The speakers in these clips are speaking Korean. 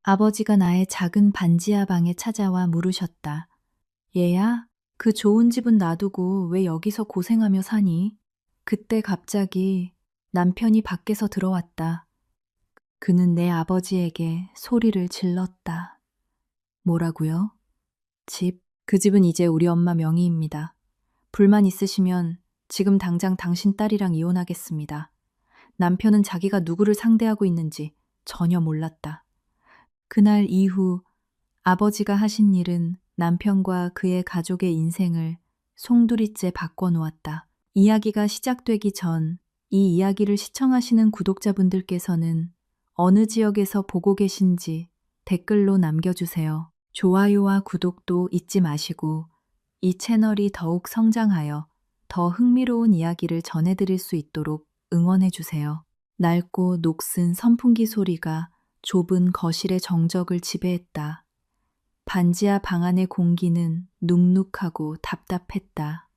아버지가 나의 작은 반지하 방에 찾아와 물으셨다. 얘야, 그 좋은 집은 놔두고 왜 여기서 고생하며 사니? 그때 갑자기 남편이 밖에서 들어왔다. 그는 내 아버지에게 소리를 질렀다. 뭐라고요? 그 집은 이제 우리 엄마 명의입니다. 불만 있으시면 지금 당장 당신 딸이랑 이혼하겠습니다. 남편은 자기가 누구를 상대하고 있는지 전혀 몰랐다. 그날 이후 아버지가 하신 일은 남편과 그의 가족의 인생을 송두리째 바꿔놓았다. 이야기가 시작되기 전 이 이야기를 시청하시는 구독자분들께서는 어느 지역에서 보고 계신지 댓글로 남겨주세요. 좋아요와 구독도 잊지 마시고 이 채널이 더욱 성장하여 더 흥미로운 이야기를 전해드릴 수 있도록 응원해주세요. 낡고 녹슨 선풍기 소리가 좁은 거실의 정적을 지배했다. 반지하 방 안의 공기는 눅눅하고 답답했다.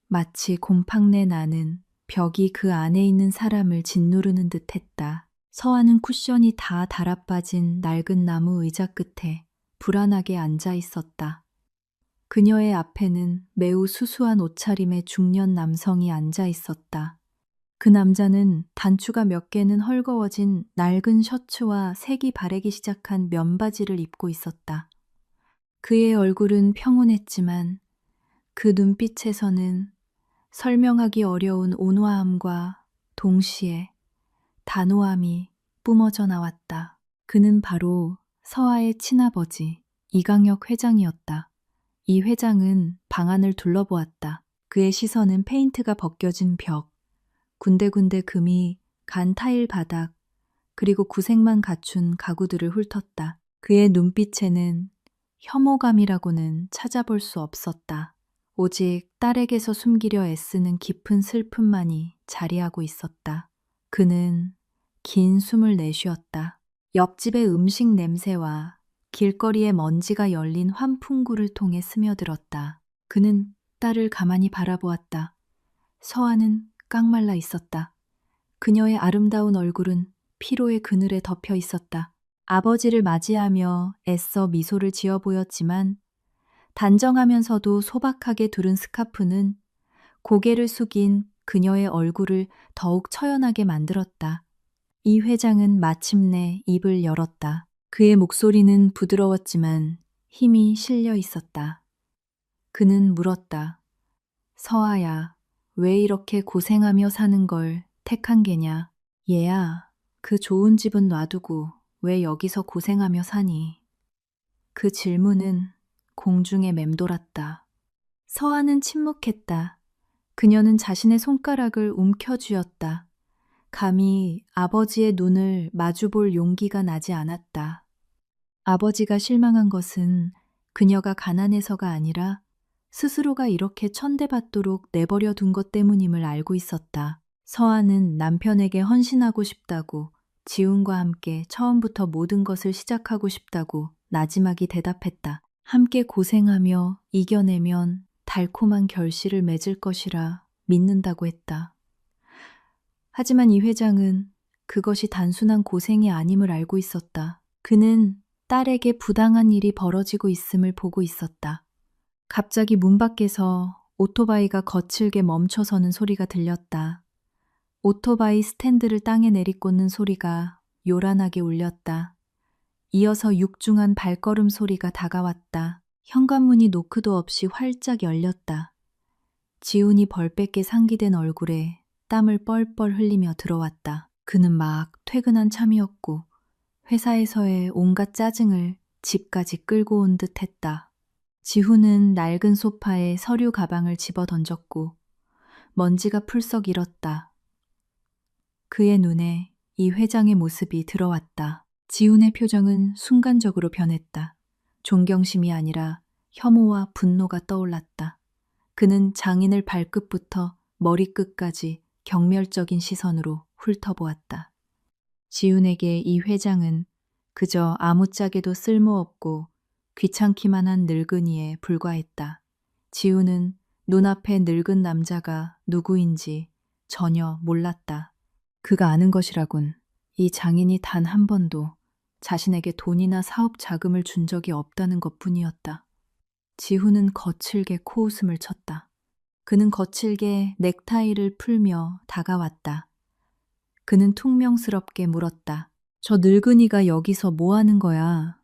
마치 곰팡내 나는 벽이 그 안에 있는 사람을 짓누르는 듯 했다. 서하는 쿠션이 다 달아빠진 낡은 나무 의자 끝에 불안하게 앉아 있었다. 그녀의 앞에는 매우 수수한 옷차림의 중년 남성이 앉아 있었다. 그 남자는 단추가 몇 개는 헐거워진 낡은 셔츠와 색이 바래기 시작한 면바지를 입고 있었다. 그의 얼굴은 평온했지만 그 눈빛에서는 설명하기 어려운 온화함과 동시에 단호함이 뿜어져 나왔다. 그는 바로 서하의 친아버지 이강혁 회장이었다. 이 회장은 방 안을 둘러보았다. 그의 시선은 페인트가 벗겨진 벽, 군데군데 금이 간 타일 바닥, 그리고 구색만 갖춘 가구들을 훑었다. 그의 눈빛에는 혐오감이라고는 찾아볼 수 없었다. 오직 딸에게서 숨기려 애쓰는 깊은 슬픔만이 자리하고 있었다. 그는 긴 숨을 내쉬었다. 옆집의 음식 냄새와 길거리의 먼지가 열린 환풍구를 통해 스며들었다. 그는 딸을 가만히 바라보았다. 서하는 깡말라 있었다. 그녀의 아름다운 얼굴은 피로의 그늘에 덮여 있었다. 아버지를 맞이하며 애써 미소를 지어 보였지만 단정하면서도 소박하게 두른 스카프는 고개를 숙인 그녀의 얼굴을 더욱 처연하게 만들었다. 이 회장은 마침내 입을 열었다. 그의 목소리는 부드러웠지만 힘이 실려 있었다. 그는 물었다. 서하야, 왜 이렇게 고생하며 사는 걸 택한 게냐? 얘야, 그 좋은 집은 놔두고 왜 여기서 고생하며 사니? 그 질문은 공중에 맴돌았다. 서하는 침묵했다. 그녀는 자신의 손가락을 움켜쥐었다. 감히 아버지의 눈을 마주볼 용기가 나지 않았다. 아버지가 실망한 것은 그녀가 가난해서가 아니라 스스로가 이렇게 천대받도록 내버려 둔 것 때문임을 알고 있었다. 서하는 남편에게 헌신하고 싶다고, 지훈과 함께 처음부터 모든 것을 시작하고 싶다고 나지막이 대답했다. 함께 고생하며 이겨내면 달콤한 결실을 맺을 것이라 믿는다고 했다. 하지만 이 회장은 그것이 단순한 고생이 아님을 알고 있었다. 그는 딸에게 부당한 일이 벌어지고 있음을 보고 있었다. 갑자기 문 밖에서 오토바이가 거칠게 멈춰서는 소리가 들렸다. 오토바이 스탠드를 땅에 내리꽂는 소리가 요란하게 울렸다. 이어서 육중한 발걸음 소리가 다가왔다. 현관문이 노크도 없이 활짝 열렸다. 지훈이 벌겋게 상기된 얼굴에 땀을 뻘뻘 흘리며 들어왔다. 그는 막 퇴근한 참이었고 회사에서의 온갖 짜증을 집까지 끌고 온 듯 했다. 지훈은 낡은 소파에 서류 가방을 집어 던졌고 먼지가 풀썩 일었다. 그의 눈에 이 회장의 모습이 들어왔다. 지훈의 표정은 순간적으로 변했다. 존경심이 아니라 혐오와 분노가 떠올랐다. 그는 장인을 발끝부터 머리끝까지 경멸적인 시선으로 훑어보았다. 지훈에게 이 회장은 그저 아무짝에도 쓸모없고 귀찮기만 한 늙은이에 불과했다. 지훈은 눈앞의 늙은 남자가 누구인지 전혀 몰랐다. 그가 아는 것이라곤 이 장인이 단 한 번도 자신에게 돈이나 사업 자금을 준 적이 없다는 것뿐이었다. 지훈은 거칠게 코웃음을 쳤다. 그는 거칠게 넥타이를 풀며 다가왔다. 그는 퉁명스럽게 물었다. 저 늙은이가 여기서 뭐 하는 거야?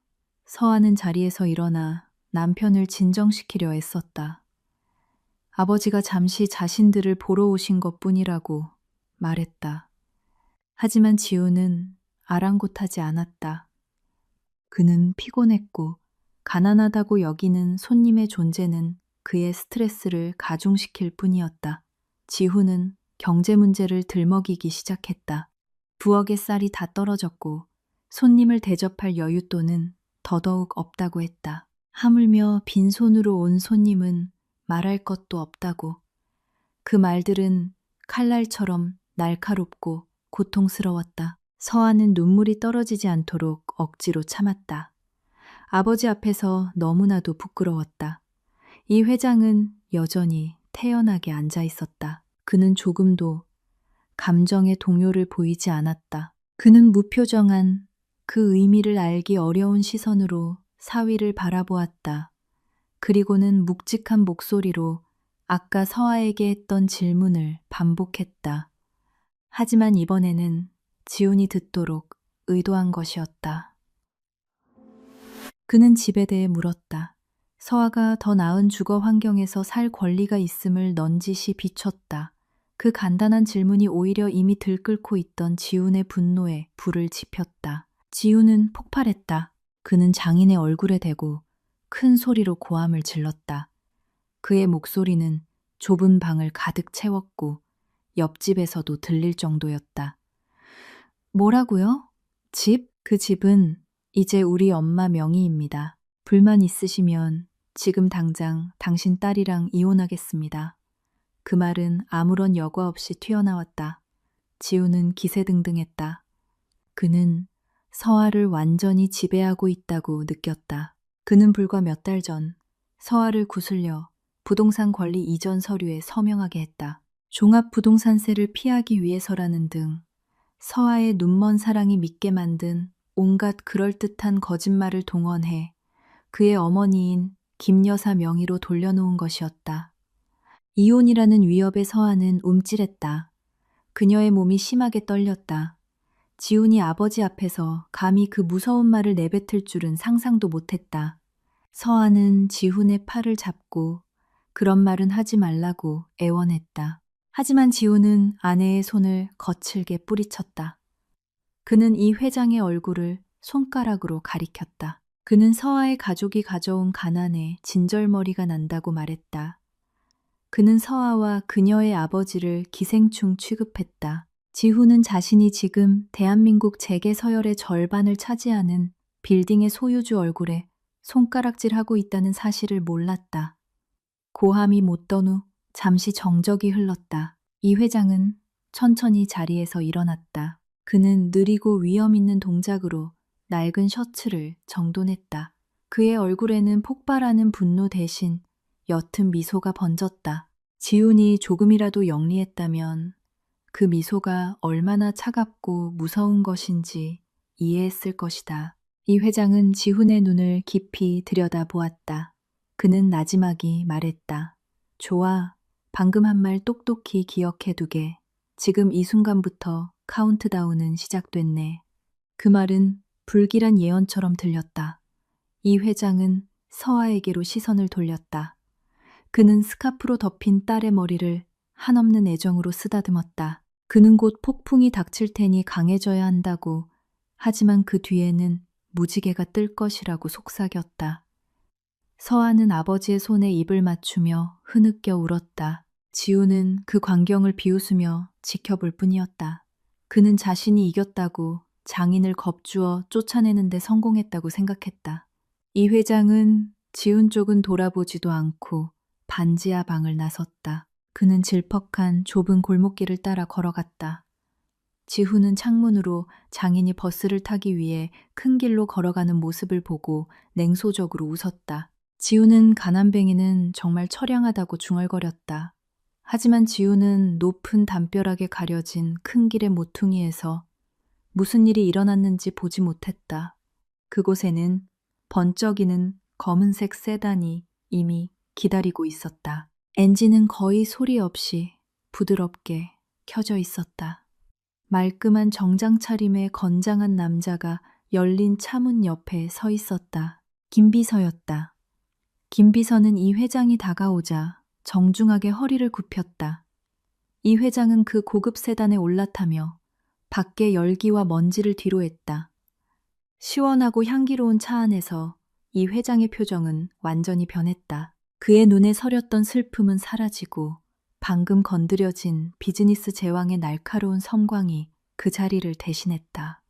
서하는 자리에서 일어나 남편을 진정시키려 애썼다. 아버지가 잠시 자신들을 보러 오신 것뿐이라고 말했다. 하지만 지우는 아랑곳하지 않았다. 그는 피곤했고 가난하다고 여기는 손님의 존재는 그의 스트레스를 가중시킬 뿐이었다. 지훈은 경제 문제를 들먹이기 시작했다. 부엌의 쌀이 다 떨어졌고 손님을 대접할 여윳돈은 더더욱 없다고 했다. 하물며 빈손으로 온 손님은 말할 것도 없다고. 그 말들은 칼날처럼 날카롭고 고통스러웠다. 서하는 눈물이 떨어지지 않도록 억지로 참았다. 아버지 앞에서 너무나도 부끄러웠다. 이 회장은 여전히 태연하게 앉아 있었다. 그는 조금도 감정의 동요를 보이지 않았다. 그는 무표정한 그 의미를 알기 어려운 시선으로 사위를 바라보았다. 그리고는 묵직한 목소리로 아까 서하에게 했던 질문을 반복했다. 하지만 이번에는 지훈이 듣도록 의도한 것이었다. 그는 집에 대해 물었다. 서하가 더 나은 주거 환경에서 살 권리가 있음을 넌지시 비췄다. 그 간단한 질문이 오히려 이미 들끓고 있던 지훈의 분노에 불을 지폈다. 지훈은 폭발했다. 그는 장인의 얼굴에 대고 큰 소리로 고함을 질렀다. 그의 목소리는 좁은 방을 가득 채웠고 옆집에서도 들릴 정도였다. 뭐라고요? 집? 그 집은 이제 우리 엄마 명의입니다. 불만 있으시면 지금 당장 당신 딸이랑 이혼하겠습니다. 그 말은 아무런 여과 없이 튀어나왔다. 지우는 기세등등했다. 그는 서하를 완전히 지배하고 있다고 느꼈다. 그는 불과 몇 달 전 서하를 구슬려 부동산 권리 이전 서류에 서명하게 했다. 종합부동산세를 피하기 위해서라는 등 서하의 눈먼 사랑이 믿게 만든 온갖 그럴듯한 거짓말을 동원해 그의 어머니인 김 여사 명의로 돌려놓은 것이었다. 이혼이라는 위협에 서하는 움찔했다. 그녀의 몸이 심하게 떨렸다. 지훈이 아버지 앞에서 감히 그 무서운 말을 내뱉을 줄은 상상도 못했다. 서하는 지훈의 팔을 잡고 그런 말은 하지 말라고 애원했다. 하지만 지훈은 아내의 손을 거칠게 뿌리쳤다. 그는 이 회장의 얼굴을 손가락으로 가리켰다. 그는 서하의 가족이 가져온 가난에 진절머리가 난다고 말했다. 그는 서하와 그녀의 아버지를 기생충 취급했다. 지훈은 자신이 지금 대한민국 재계 서열의 절반을 차지하는 빌딩의 소유주 얼굴에 손가락질하고 있다는 사실을 몰랐다. 고함이 못던 후 잠시 정적이 흘렀다. 이 회장은 천천히 자리에서 일어났다. 그는 느리고 위험 있는 동작으로 낡은 셔츠를 정돈했다. 그의 얼굴에는 폭발하는 분노 대신 옅은 미소가 번졌다. 지훈이 조금이라도 영리했다면 그 미소가 얼마나 차갑고 무서운 것인지 이해했을 것이다. 이 회장은 지훈의 눈을 깊이 들여다보았다. 그는 나지막이 말했다. 좋아, 방금 한 말 똑똑히 기억해두게. 지금 이 순간부터 카운트다운은 시작됐네. 그 말은 불길한 예언처럼 들렸다. 이 회장은 서하에게로 시선을 돌렸다. 그는 스카프로 덮인 딸의 머리를 한없는 애정으로 쓰다듬었다. 그는 곧 폭풍이 닥칠 테니 강해져야 한다고, 하지만 그 뒤에는 무지개가 뜰 것이라고 속삭였다. 서하는 아버지의 손에 입을 맞추며 흐느껴 울었다. 지우는 그 광경을 비웃으며 지켜볼 뿐이었다. 그는 자신이 이겼다고 장인을 겁주어 쫓아내는 데 성공했다고 생각했다. 이 회장은 지훈 쪽은 돌아보지도 않고 반지하 방을 나섰다. 그는 질퍽한 좁은 골목길을 따라 걸어갔다. 지훈은 창문으로 장인이 버스를 타기 위해 큰 길로 걸어가는 모습을 보고 냉소적으로 웃었다. 지훈은 가난뱅이는 정말 처량하다고 중얼거렸다. 하지만 지훈은 높은 담벼락에 가려진 큰 길의 모퉁이에서 무슨 일이 일어났는지 보지 못했다. 그곳에는 번쩍이는 검은색 세단이 이미 기다리고 있었다. 엔진은 거의 소리 없이 부드럽게 켜져 있었다. 말끔한 정장 차림의 건장한 남자가 열린 차문 옆에 서 있었다. 김비서였다. 김비서는 이 회장이 다가오자 정중하게 허리를 굽혔다. 이 회장은 그 고급 세단에 올라타며 밖의 열기와 먼지를 뒤로했다. 시원하고 향기로운 차 안에서 이 회장의 표정은 완전히 변했다. 그의 눈에 서렸던 슬픔은 사라지고 방금 건드려진 비즈니스 제왕의 날카로운 섬광이 그 자리를 대신했다.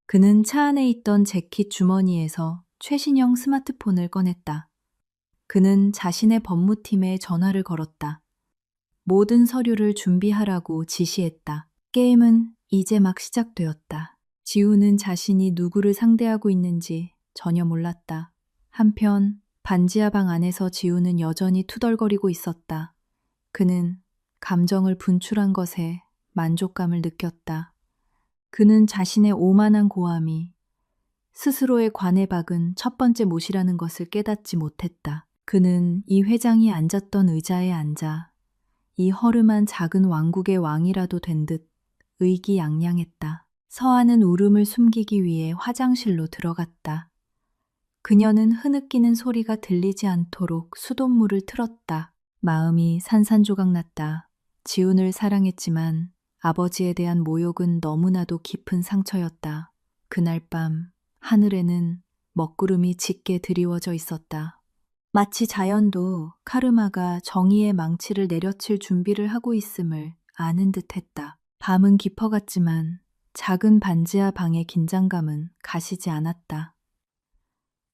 그는 차 안에 있던 재킷 주머니에서 최신형 스마트폰을 꺼냈다. 그는 자신의 법무팀에 전화를 걸었다. 모든 서류를 준비하라고 지시했다. 게임은 이제 막 시작되었다. 지우는 자신이 누구를 상대하고 있는지 전혀 몰랐다. 한편 반지하 방 안에서 지우는 여전히 투덜거리고 있었다. 그는 감정을 분출한 것에 만족감을 느꼈다. 그는 자신의 오만한 고함이 스스로에 관해 박은 첫 번째 못이라는 것을 깨닫지 못했다. 그는 이 회장이 앉았던 의자에 앉아 이 허름한 작은 왕국의 왕이라도 된 듯 의기양양했다. 서아는 울음을 숨기기 위해 화장실로 들어갔다. 그녀는 흐느끼는 소리가 들리지 않도록 수돗물을 틀었다. 마음이 산산조각났다. 지훈을 사랑했지만 아버지에 대한 모욕은 너무나도 깊은 상처였다. 그날 밤 하늘에는 먹구름이 짙게 드리워져 있었다. 마치 자연도 카르마가 정의의 망치를 내려칠 준비를 하고 있음을 아는 듯했다. 밤은 깊어갔지만 작은 반지하 방의 긴장감은 가시지 않았다.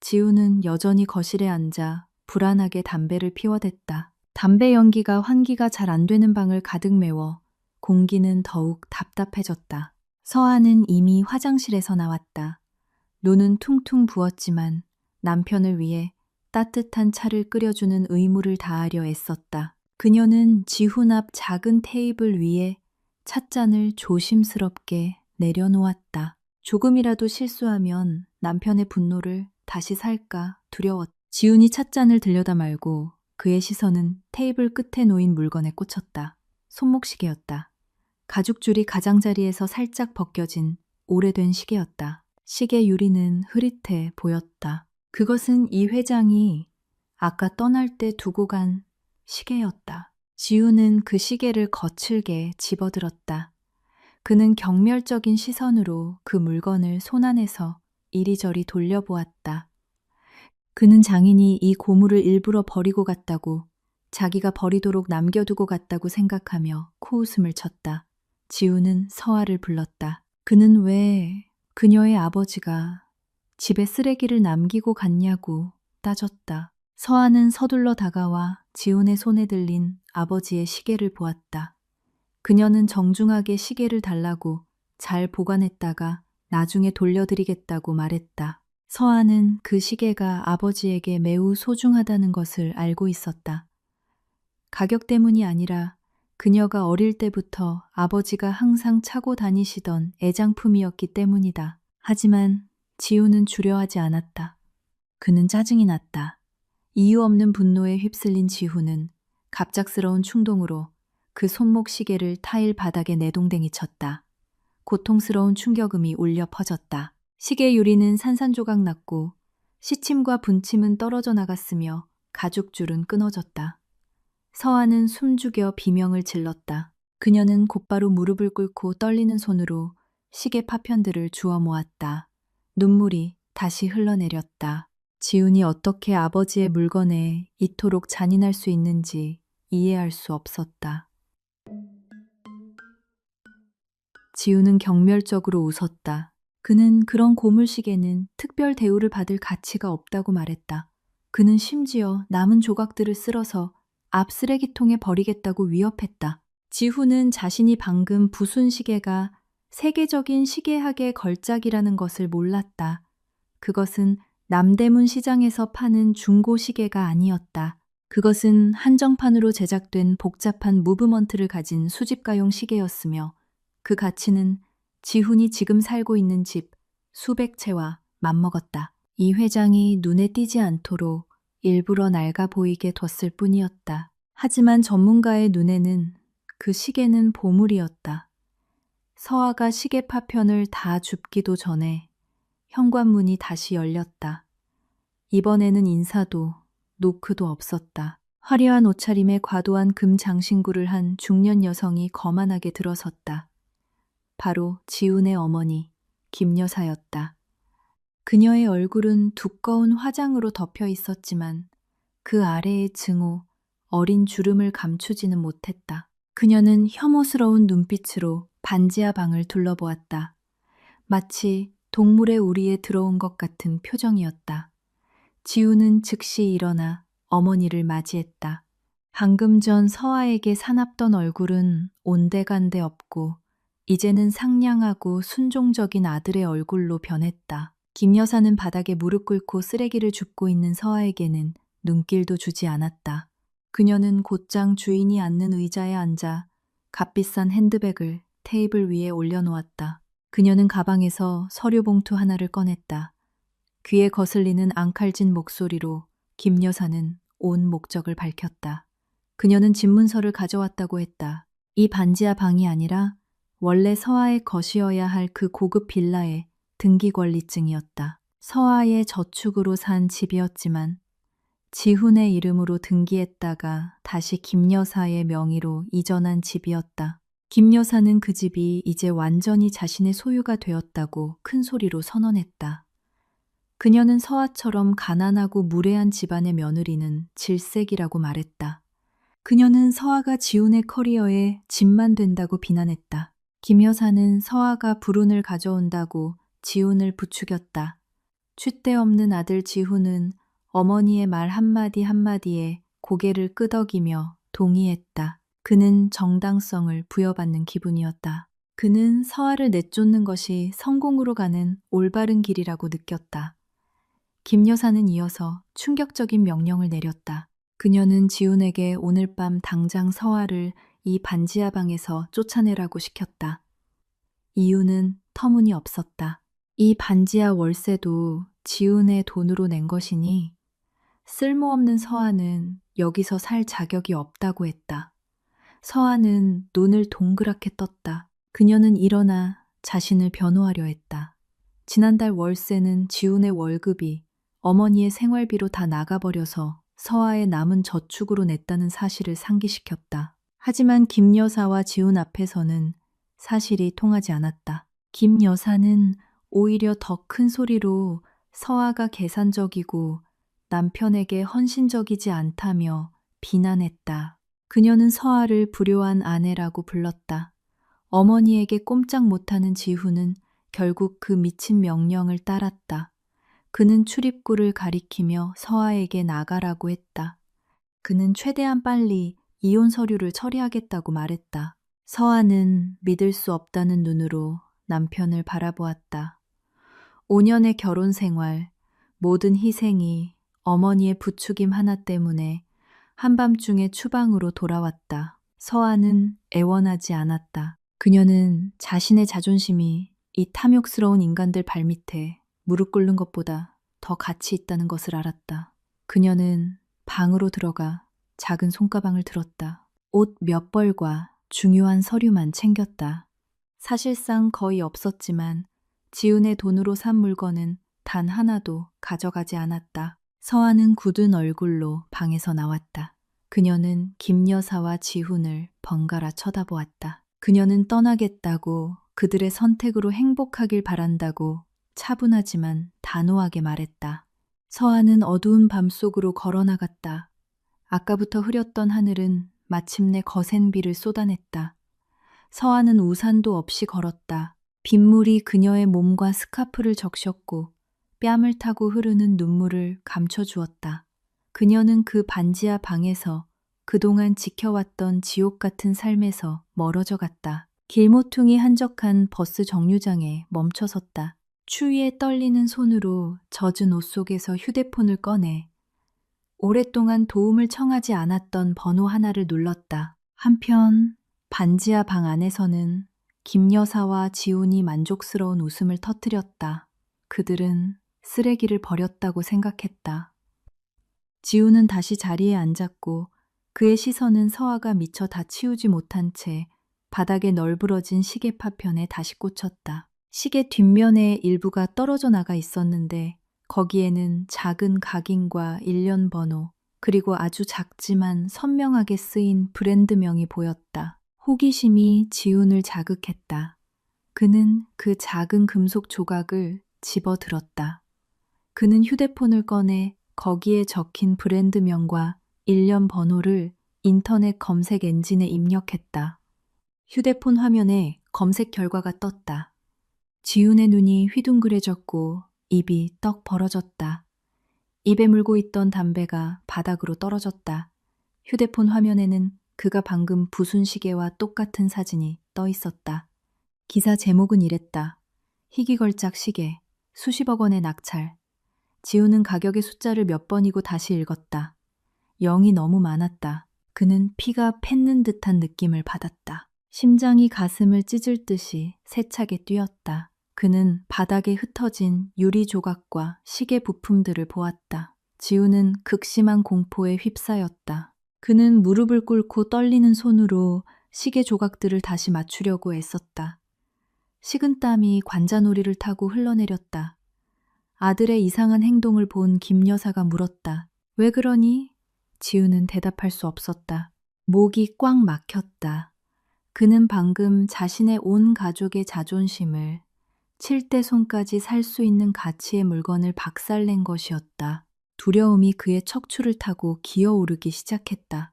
지우는 여전히 거실에 앉아 불안하게 담배를 피워댔다. 담배 연기가 환기가 잘 안 되는 방을 가득 메워 공기는 더욱 답답해졌다. 서아는 이미 화장실에서 나왔다. 눈은 퉁퉁 부었지만 남편을 위해 따뜻한 차를 끓여주는 의무를 다하려 애썼다. 그녀는 지훈 앞 작은 테이블 위에 찻잔을 조심스럽게 내려놓았다. 조금이라도 실수하면 남편의 분노를 다시 살까 두려웠다. 지훈이 찻잔을 들여다 말고 그의 시선은 테이블 끝에 놓인 물건에 꽂혔다. 손목시계였다. 가죽줄이 가장자리에서 살짝 벗겨진 오래된 시계였다. 시계 유리는 흐릿해 보였다. 그것은 이 회장이 아까 떠날 때 두고 간 시계였다. 지우는 그 시계를 거칠게 집어들었다. 그는 경멸적인 시선으로 그 물건을 손안에서 이리저리 돌려보았다. 그는 장인이 이 고물을 일부러 버리고 갔다고, 자기가 버리도록 남겨두고 갔다고 생각하며 코웃음을 쳤다. 지우는 서아를 불렀다. 그는 왜 그녀의 아버지가 집에 쓰레기를 남기고 갔냐고 따졌다. 서아는 서둘러 다가와 지훈의 손에 들린 아버지의 시계를 보았다. 그녀는 정중하게 시계를 달라고 잘 보관했다가 나중에 돌려드리겠다고 말했다. 서아는 그 시계가 아버지에게 매우 소중하다는 것을 알고 있었다. 가격 때문이 아니라 그녀가 어릴 때부터 아버지가 항상 차고 다니시던 애장품이었기 때문이다. 하지만 지우는 주려하지 않았다. 그는 짜증이 났다. 이유 없는 분노에 휩쓸린 지훈은 갑작스러운 충동으로 그 손목 시계를 타일 바닥에 내동댕이 쳤다. 고통스러운 충격음이 울려 퍼졌다. 시계 유리는 산산조각 났고 시침과 분침은 떨어져 나갔으며 가죽줄은 끊어졌다. 서아는 숨죽여 비명을 질렀다. 그녀는 곧바로 무릎을 꿇고 떨리는 손으로 시계 파편들을 주워 모았다. 눈물이 다시 흘러내렸다. 지훈이 어떻게 아버지의 물건에 이토록 잔인할 수 있는지 이해할 수 없었다. 지훈은 경멸적으로 웃었다. 그는 그런 고물시계는 특별 대우를 받을 가치가 없다고 말했다. 그는 심지어 남은 조각들을 쓸어서 앞 쓰레기통에 버리겠다고 위협했다. 지훈은 자신이 방금 부순 시계가 세계적인 시계학의 걸작이라는 것을 몰랐다. 그것은 남대문 시장에서 파는 중고 시계가 아니었다. 그것은 한정판으로 제작된 복잡한 무브먼트를 가진 수집가용 시계였으며 그 가치는 지훈이 지금 살고 있는 집 수백 채와 맞먹었다. 이 회장이 눈에 띄지 않도록 일부러 낡아 보이게 뒀을 뿐이었다. 하지만 전문가의 눈에는 그 시계는 보물이었다. 서아가 시계 파편을 다 줍기도 전에 현관문이 다시 열렸다. 이번에는 인사도 노크도 없었다. 화려한 옷차림에 과도한 금 장신구를 한 중년 여성이 거만하게 들어섰다. 바로 지훈의 어머니 김 여사였다. 그녀의 얼굴은 두꺼운 화장으로 덮여 있었지만 그 아래의 증오, 어린 주름을 감추지는 못했다. 그녀는 혐오스러운 눈빛으로 반지하 방을 둘러보았다. 마치 동물의 우리에 들어온 것 같은 표정이었다. 지우는 즉시 일어나 어머니를 맞이했다. 방금 전 서아에게 사납던 얼굴은 온데간데 없고 이제는 상냥하고 순종적인 아들의 얼굴로 변했다. 김 여사는 바닥에 무릎 꿇고 쓰레기를 줍고 있는 서아에게는 눈길도 주지 않았다. 그녀는 곧장 주인이 앉는 의자에 앉아 값비싼 핸드백을 테이블 위에 올려놓았다. 그녀는 가방에서 서류 봉투 하나를 꺼냈다. 귀에 거슬리는 앙칼진 목소리로 김 여사는 온 목적을 밝혔다. 그녀는 집문서를 가져왔다고 했다. 이 반지하 방이 아니라 원래 서아의 것이어야 할 그 고급 빌라의 등기권리증이었다. 서아의 저축으로 산 집이었지만 지훈의 이름으로 등기했다가 다시 김 여사의 명의로 이전한 집이었다. 김 여사는 그 집이 이제 완전히 자신의 소유가 되었다고 큰 소리로 선언했다. 그녀는 서아처럼 가난하고 무례한 집안의 며느리는 질색이라고 말했다. 그녀는 서아가 지훈의 커리어에 짐만 된다고 비난했다. 김 여사는 서아가 불운을 가져온다고 지훈을 부추겼다. 줏대 없는 아들 지훈은 어머니의 말 한마디 한마디에 고개를 끄덕이며 동의했다. 그는 정당성을 부여받는 기분이었다. 그는 서아를 내쫓는 것이 성공으로 가는 올바른 길이라고 느꼈다. 김 여사는 이어서 충격적인 명령을 내렸다. 그녀는 지훈에게 오늘 밤 당장 서아를 이 반지하 방에서 쫓아내라고 시켰다. 이유는 터무니없었다. 이 반지하 월세도 지훈의 돈으로 낸 것이니 쓸모없는 서아는 여기서 살 자격이 없다고 했다. 서아는 눈을 동그랗게 떴다. 그녀는 일어나 자신을 변호하려 했다. 지난달 월세는 지훈의 월급이 어머니의 생활비로 다 나가버려서 서아의 남은 저축으로 냈다는 사실을 상기시켰다. 하지만 김 여사와 지훈 앞에서는 사실이 통하지 않았다. 김 여사는 오히려 더 큰 소리로 서아가 계산적이고 남편에게 헌신적이지 않다며 비난했다. 그녀는 서아를 불효한 아내라고 불렀다. 어머니에게 꼼짝 못하는 지훈은 결국 그 미친 명령을 따랐다. 그는 출입구를 가리키며 서아에게 나가라고 했다. 그는 최대한 빨리 이혼 서류를 처리하겠다고 말했다. 서아는 믿을 수 없다는 눈으로 남편을 바라보았다. 5년의 결혼 생활, 모든 희생이 어머니의 부추김 하나 때문에 한밤중에 추방으로 돌아왔다. 서아는 애원하지 않았다. 그녀는 자신의 자존심이 이 탐욕스러운 인간들 발밑에 무릎 꿇는 것보다 더 가치 있다는 것을 알았다. 그녀는 방으로 들어가 작은 손가방을 들었다. 옷 몇 벌과 중요한 서류만 챙겼다. 사실상 거의 없었지만 지훈의 돈으로 산 물건은 단 하나도 가져가지 않았다. 서아는 굳은 얼굴로 방에서 나왔다. 그녀는 김 여사와 지훈을 번갈아 쳐다보았다. 그녀는 떠나겠다고, 그들의 선택으로 행복하길 바란다고 차분하지만 단호하게 말했다. 서아는 어두운 밤 속으로 걸어나갔다. 아까부터 흐렸던 하늘은 마침내 거센 비를 쏟아냈다. 서아는 우산도 없이 걸었다. 빗물이 그녀의 몸과 스카프를 적셨고 뺨을 타고 흐르는 눈물을 감춰주었다. 그녀는 그 반지하 방에서 그동안 지켜왔던 지옥 같은 삶에서 멀어져 갔다. 길모퉁이 한적한 버스 정류장에 멈춰섰다. 추위에 떨리는 손으로 젖은 옷 속에서 휴대폰을 꺼내 오랫동안 도움을 청하지 않았던 번호 하나를 눌렀다. 한편 반지하 방 안에서는 김 여사와 지훈이 만족스러운 웃음을 터뜨렸다. 그들은 쓰레기를 버렸다고 생각했다. 지우는 다시 자리에 앉았고 그의 시선은 서아가 미처 다 치우지 못한 채 바닥에 널브러진 시계 파편에 다시 꽂혔다. 시계 뒷면에 일부가 떨어져 나가 있었는데 거기에는 작은 각인과 일련 번호, 그리고 아주 작지만 선명하게 쓰인 브랜드명이 보였다. 호기심이 지훈을 자극했다. 그는 그 작은 금속 조각을 집어들었다. 그는 휴대폰을 꺼내 거기에 적힌 브랜드명과 일련 번호를 인터넷 검색 엔진에 입력했다. 휴대폰 화면에 검색 결과가 떴다. 지훈의 눈이 휘둥그레졌고 입이 떡 벌어졌다. 입에 물고 있던 담배가 바닥으로 떨어졌다. 휴대폰 화면에는 그가 방금 부순 시계와 똑같은 사진이 떠 있었다. 기사 제목은 이랬다. 희귀걸작 시계, 수십억 원의 낙찰. 지훈은 가격의 숫자를 몇 번이고 다시 읽었다. 0이 너무 많았다. 그는 피가 솟는 듯한 느낌을 받았다. 심장이 가슴을 찢을 듯이 세차게 뛰었다. 그는 바닥에 흩어진 유리 조각과 시계 부품들을 보았다. 지훈은 극심한 공포에 휩싸였다. 그는 무릎을 꿇고 떨리는 손으로 시계 조각들을 다시 맞추려고 애썼다. 식은땀이 관자놀이를 타고 흘러내렸다. 아들의 이상한 행동을 본 김 여사가 물었다. 왜 그러니? 지훈은 대답할 수 없었다. 목이 꽉 막혔다. 그는 방금 자신의 온 가족의 자존심을 칠 대 손까지 살 수 있는 가치의 물건을 박살낸 것이었다. 두려움이 그의 척추를 타고 기어오르기 시작했다.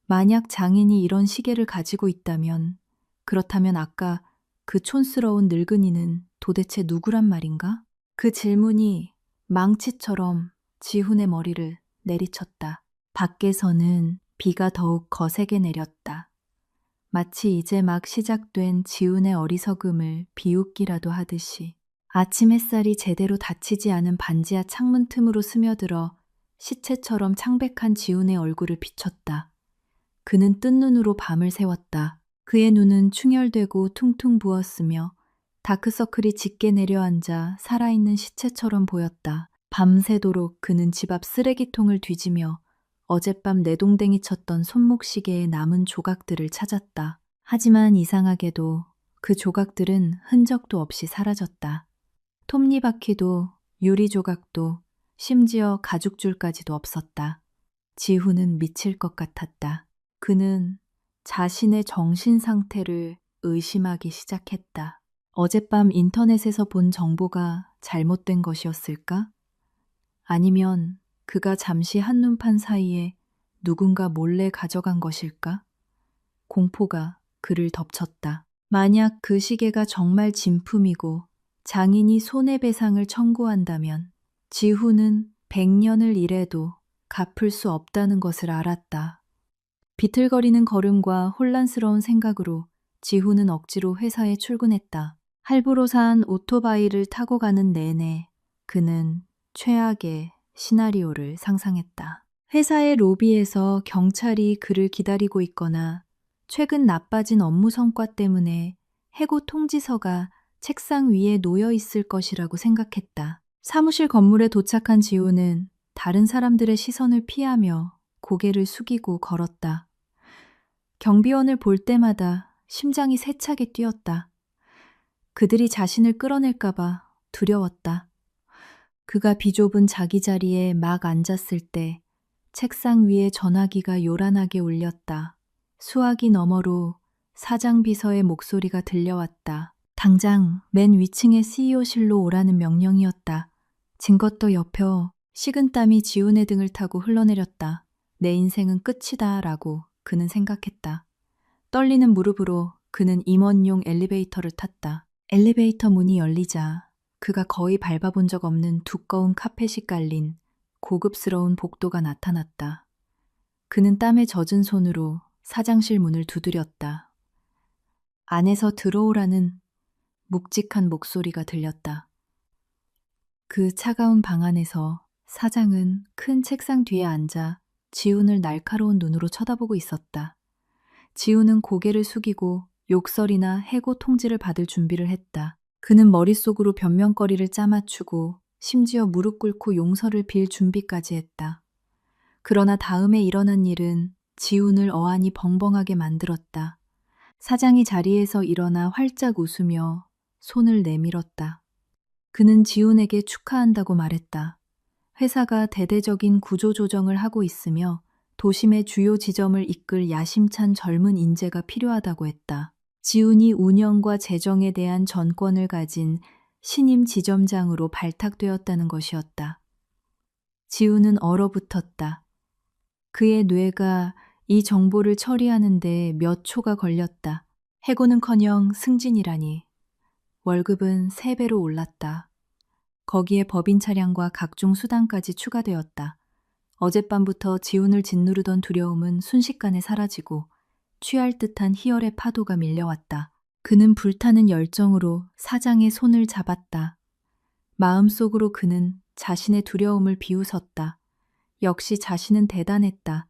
만약 장인이 이런 시계를 가지고 있다면, 그렇다면 아까 그 촌스러운 늙은이는 도대체 누구란 말인가? 그 질문이 망치처럼 지훈의 머리를 내리쳤다. 밖에서는 비가 더욱 거세게 내렸다. 마치 이제 막 시작된 지훈의 어리석음을 비웃기라도 하듯이 아침 햇살이 제대로 닫히지 않은 반지하 창문 틈으로 스며들어 시체처럼 창백한 지훈의 얼굴을 비췄다. 그는 뜬 눈으로 밤을 새웠다. 그의 눈은 충혈되고 퉁퉁 부었으며 다크서클이 짙게 내려앉아 살아있는 시체처럼 보였다. 밤새도록 그는 집 앞 쓰레기통을 뒤지며 어젯밤 내동댕이 쳤던 손목시계의 남은 조각들을 찾았다. 하지만 이상하게도 그 조각들은 흔적도 없이 사라졌다. 톱니바퀴도 유리 조각도 심지어 가죽줄까지도 없었다. 지훈은 미칠 것 같았다. 그는 자신의 정신 상태를 의심하기 시작했다. 어젯밤 인터넷에서 본 정보가 잘못된 것이었을까? 아니면 그가 잠시 한눈판 사이에 누군가 몰래 가져간 것일까? 공포가 그를 덮쳤다. 만약 그 시계가 정말 진품이고 장인이 손해배상을 청구한다면 지훈은 100년을 일해도 갚을 수 없다는 것을 알았다. 비틀거리는 걸음과 혼란스러운 생각으로 지훈은 억지로 회사에 출근했다. 할부로 산 오토바이를 타고 가는 내내 그는 최악의 시나리오를 상상했다. 회사의 로비에서 경찰이 그를 기다리고 있거나 최근 나빠진 업무 성과 때문에 해고 통지서가 책상 위에 놓여 있을 것이라고 생각했다. 사무실 건물에 도착한 지훈은 다른 사람들의 시선을 피하며 고개를 숙이고 걸었다. 경비원을 볼 때마다 심장이 세차게 뛰었다. 그들이 자신을 끌어낼까봐 두려웠다. 그가 비좁은 자기 자리에 막 앉았을 때 책상 위에 전화기가 요란하게 울렸다. 수화기 너머로 사장 비서의 목소리가 들려왔다. 당장 맨 위층의 CEO실로 오라는 명령이었다. 증거떠 옆여 식은땀이 지훈의 등을 타고 흘러내렸다. 내 인생은 끝이다 라고 그는 생각했다. 떨리는 무릎으로 그는 임원용 엘리베이터를 탔다. 엘리베이터 문이 열리자 그가 거의 밟아본 적 없는 두꺼운 카펫이 깔린 고급스러운 복도가 나타났다. 그는 땀에 젖은 손으로 사장실 문을 두드렸다. 안에서 들어오라는 묵직한 목소리가 들렸다. 그 차가운 방 안에서 사장은 큰 책상 뒤에 앉아 지훈을 날카로운 눈으로 쳐다보고 있었다. 지훈은 고개를 숙이고 욕설이나 해고 통지를 받을 준비를 했다. 그는 머릿속으로 변명거리를 짜맞추고 심지어 무릎 꿇고 용서를 빌 준비까지 했다. 그러나 다음에 일어난 일은 지훈을 어안이 벙벙하게 만들었다. 사장이 자리에서 일어나 활짝 웃으며 손을 내밀었다. 그는 지훈에게 축하한다고 말했다. 회사가 대대적인 구조조정을 하고 있으며 도심의 주요 지점을 이끌 야심찬 젊은 인재가 필요하다고 했다. 지훈이 운영과 재정에 대한 전권을 가진 신임 지점장으로 발탁되었다는 것이었다. 지훈은 얼어붙었다. 그의 뇌가 이 정보를 처리하는데 몇 초가 걸렸다. 해고는커녕 승진이라니. 월급은 3배로 올랐다. 거기에 법인 차량과 각종 수당까지 추가되었다. 어젯밤부터 지훈을 짓누르던 두려움은 순식간에 사라지고 취할 듯한 희열의 파도가 밀려왔다. 그는 불타는 열정으로 사장의 손을 잡았다. 마음속으로 그는 자신의 두려움을 비웃었다. 역시 자신은 대단했다.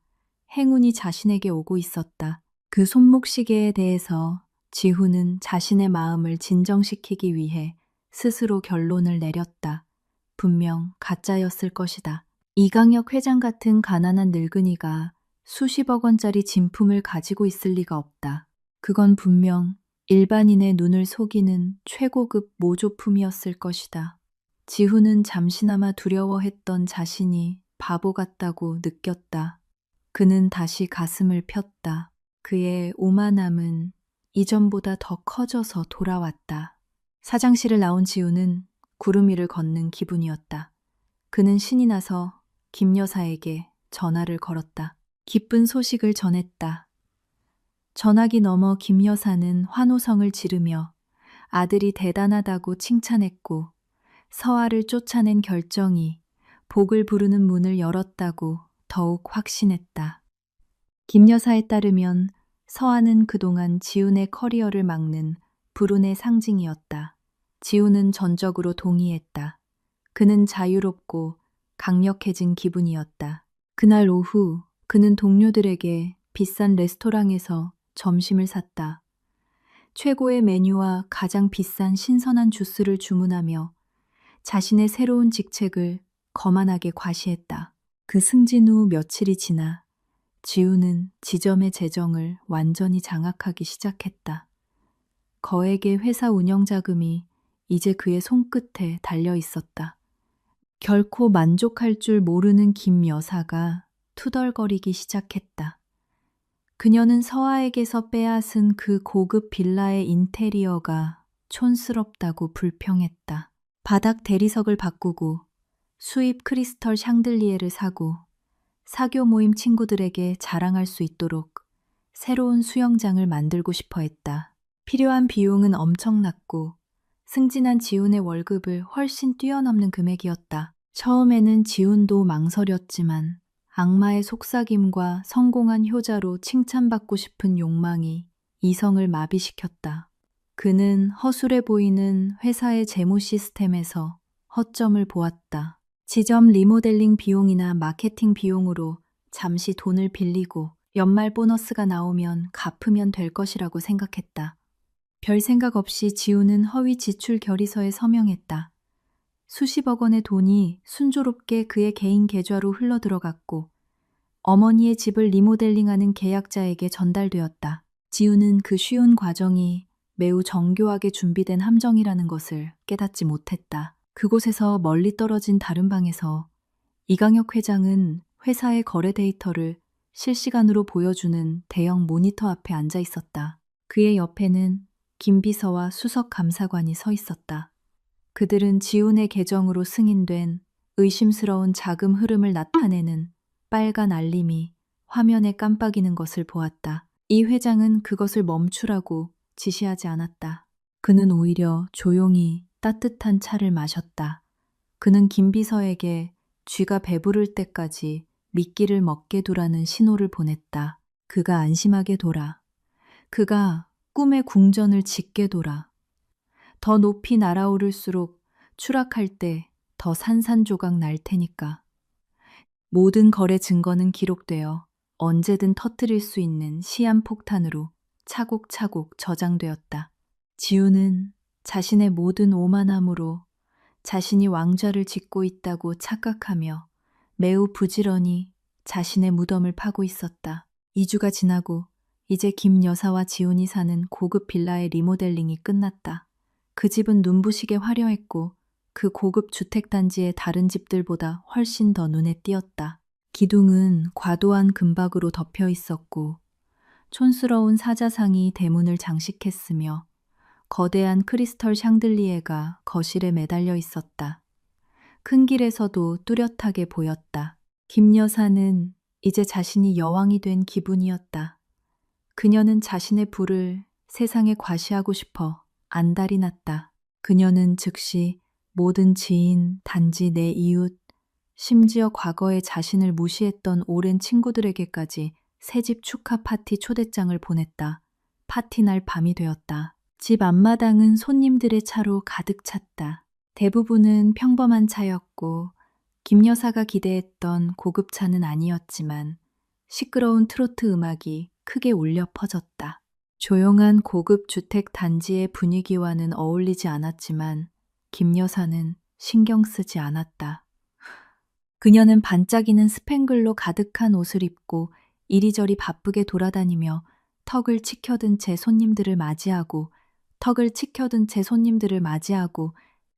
행운이 자신에게 오고 있었다. 그 손목시계에 대해서 지훈은 자신의 마음을 진정시키기 위해 스스로 결론을 내렸다. 분명 가짜였을 것이다. 이강혁 회장 같은 가난한 늙은이가 수십억 원짜리 진품을 가지고 있을 리가 없다. 그건 분명 일반인의 눈을 속이는 최고급 모조품이었을 것이다. 지훈은 잠시나마 두려워했던 자신이 바보 같다고 느꼈다. 그는 다시 가슴을 폈다. 그의 오만함은 이전보다 더 커져서 돌아왔다. 사장실을 나온 지훈은 구름 위를 걷는 기분이었다. 그는 신이 나서 김 여사에게 전화를 걸었다. 기쁜 소식을 전했다. 전화기 너머 김 여사는 환호성을 지르며 아들이 대단하다고 칭찬했고 서아를 쫓아낸 결정이 복을 부르는 문을 열었다고 더욱 확신했다. 김 여사에 따르면 서아는 그동안 지훈의 커리어를 막는 불운의 상징이었다. 지훈은 전적으로 동의했다. 그는 자유롭고 강력해진 기분이었다. 그날 오후 그는 동료들에게 비싼 레스토랑에서 점심을 샀다. 최고의 메뉴와 가장 비싼 신선한 주스를 주문하며 자신의 새로운 직책을 거만하게 과시했다. 그 승진 후 며칠이 지나 지훈은 지점의 재정을 완전히 장악하기 시작했다. 거액의 회사 운영 자금이 이제 그의 손끝에 달려 있었다. 결코 만족할 줄 모르는 김 여사가 투덜거리기 시작했다. 그녀는 서아에게서 빼앗은 그 고급 빌라의 인테리어가 촌스럽다고 불평했다. 바닥 대리석을 바꾸고 수입 크리스털 샹들리에를 사고 사교 모임 친구들에게 자랑할 수 있도록 새로운 수영장을 만들고 싶어 했다. 필요한 비용은 엄청났고 승진한 지훈의 월급을 훨씬 뛰어넘는 금액이었다. 처음에는 지훈도 망설였지만 악마의 속삭임과 성공한 효자로 칭찬받고 싶은 욕망이 이성을 마비시켰다. 그는 허술해 보이는 회사의 재무 시스템에서 허점을 보았다. 지점 리모델링 비용이나 마케팅 비용으로 잠시 돈을 빌리고 연말 보너스가 나오면 갚으면 될 것이라고 생각했다. 별 생각 없이 지훈은 허위 지출 결의서에 서명했다. 수십억 원의 돈이 순조롭게 그의 개인 계좌로 흘러들어갔고 어머니의 집을 리모델링하는 계약자에게 전달되었다. 지훈은 그 쉬운 과정이 매우 정교하게 준비된 함정이라는 것을 깨닫지 못했다. 그곳에서 멀리 떨어진 다른 방에서 이강혁 회장은 회사의 거래 데이터를 실시간으로 보여주는 대형 모니터 앞에 앉아 있었다. 그의 옆에는 김 비서와 수석 감사관이 서 있었다. 그들은 지훈의 계정으로 승인된 의심스러운 자금 흐름을 나타내는 빨간 알림이 화면에 깜빡이는 것을 보았다. 이 회장은 그것을 멈추라고 지시하지 않았다. 그는 오히려 조용히 따뜻한 차를 마셨다. 그는 김 비서에게 쥐가 배부를 때까지 미끼를 먹게 두라는 신호를 보냈다. 그가 안심하게 둬라. 그가 꿈의 궁전을 짓게 둬라. 더 높이 날아오를수록 추락할 때 더 산산조각 날 테니까. 모든 거래 증거는 기록되어 언제든 터뜨릴 수 있는 시한폭탄으로 차곡차곡 저장되었다. 지훈은 자신의 모든 오만함으로 자신이 왕좌를 짓고 있다고 착각하며 매우 부지런히 자신의 무덤을 파고 있었다. 2주가 지나고 이제 김 여사와 지훈이 사는 고급 빌라의 리모델링이 끝났다. 그 집은 눈부시게 화려했고 그 고급 주택단지의 다른 집들보다 훨씬 더 눈에 띄었다. 기둥은 과도한 금박으로 덮여 있었고 촌스러운 사자상이 대문을 장식했으며 거대한 크리스털 샹들리에가 거실에 매달려 있었다. 큰 길에서도 뚜렷하게 보였다. 김 여사는 이제 자신이 여왕이 된 기분이었다. 그녀는 자신의 부를 세상에 과시하고 싶어 안달이 났다. 그녀는 즉시 모든 지인, 단지 내 이웃, 심지어 과거에 자신을 무시했던 오랜 친구들에게까지 새집 축하 파티 초대장을 보냈다. 파티 날 밤이 되었다. 집 앞마당은 손님들의 차로 가득 찼다. 대부분은 평범한 차였고 김 여사가 기대했던 고급차는 아니었지만 시끄러운 트로트 음악이 크게 울려 퍼졌다. 조용한 고급 주택 단지의 분위기와는 어울리지 않았지만 김 여사는 신경 쓰지 않았다. 그녀는 반짝이는 스팽글로 가득한 옷을 입고 이리저리 바쁘게 돌아다니며 턱을 치켜든 채 손님들을 맞이하고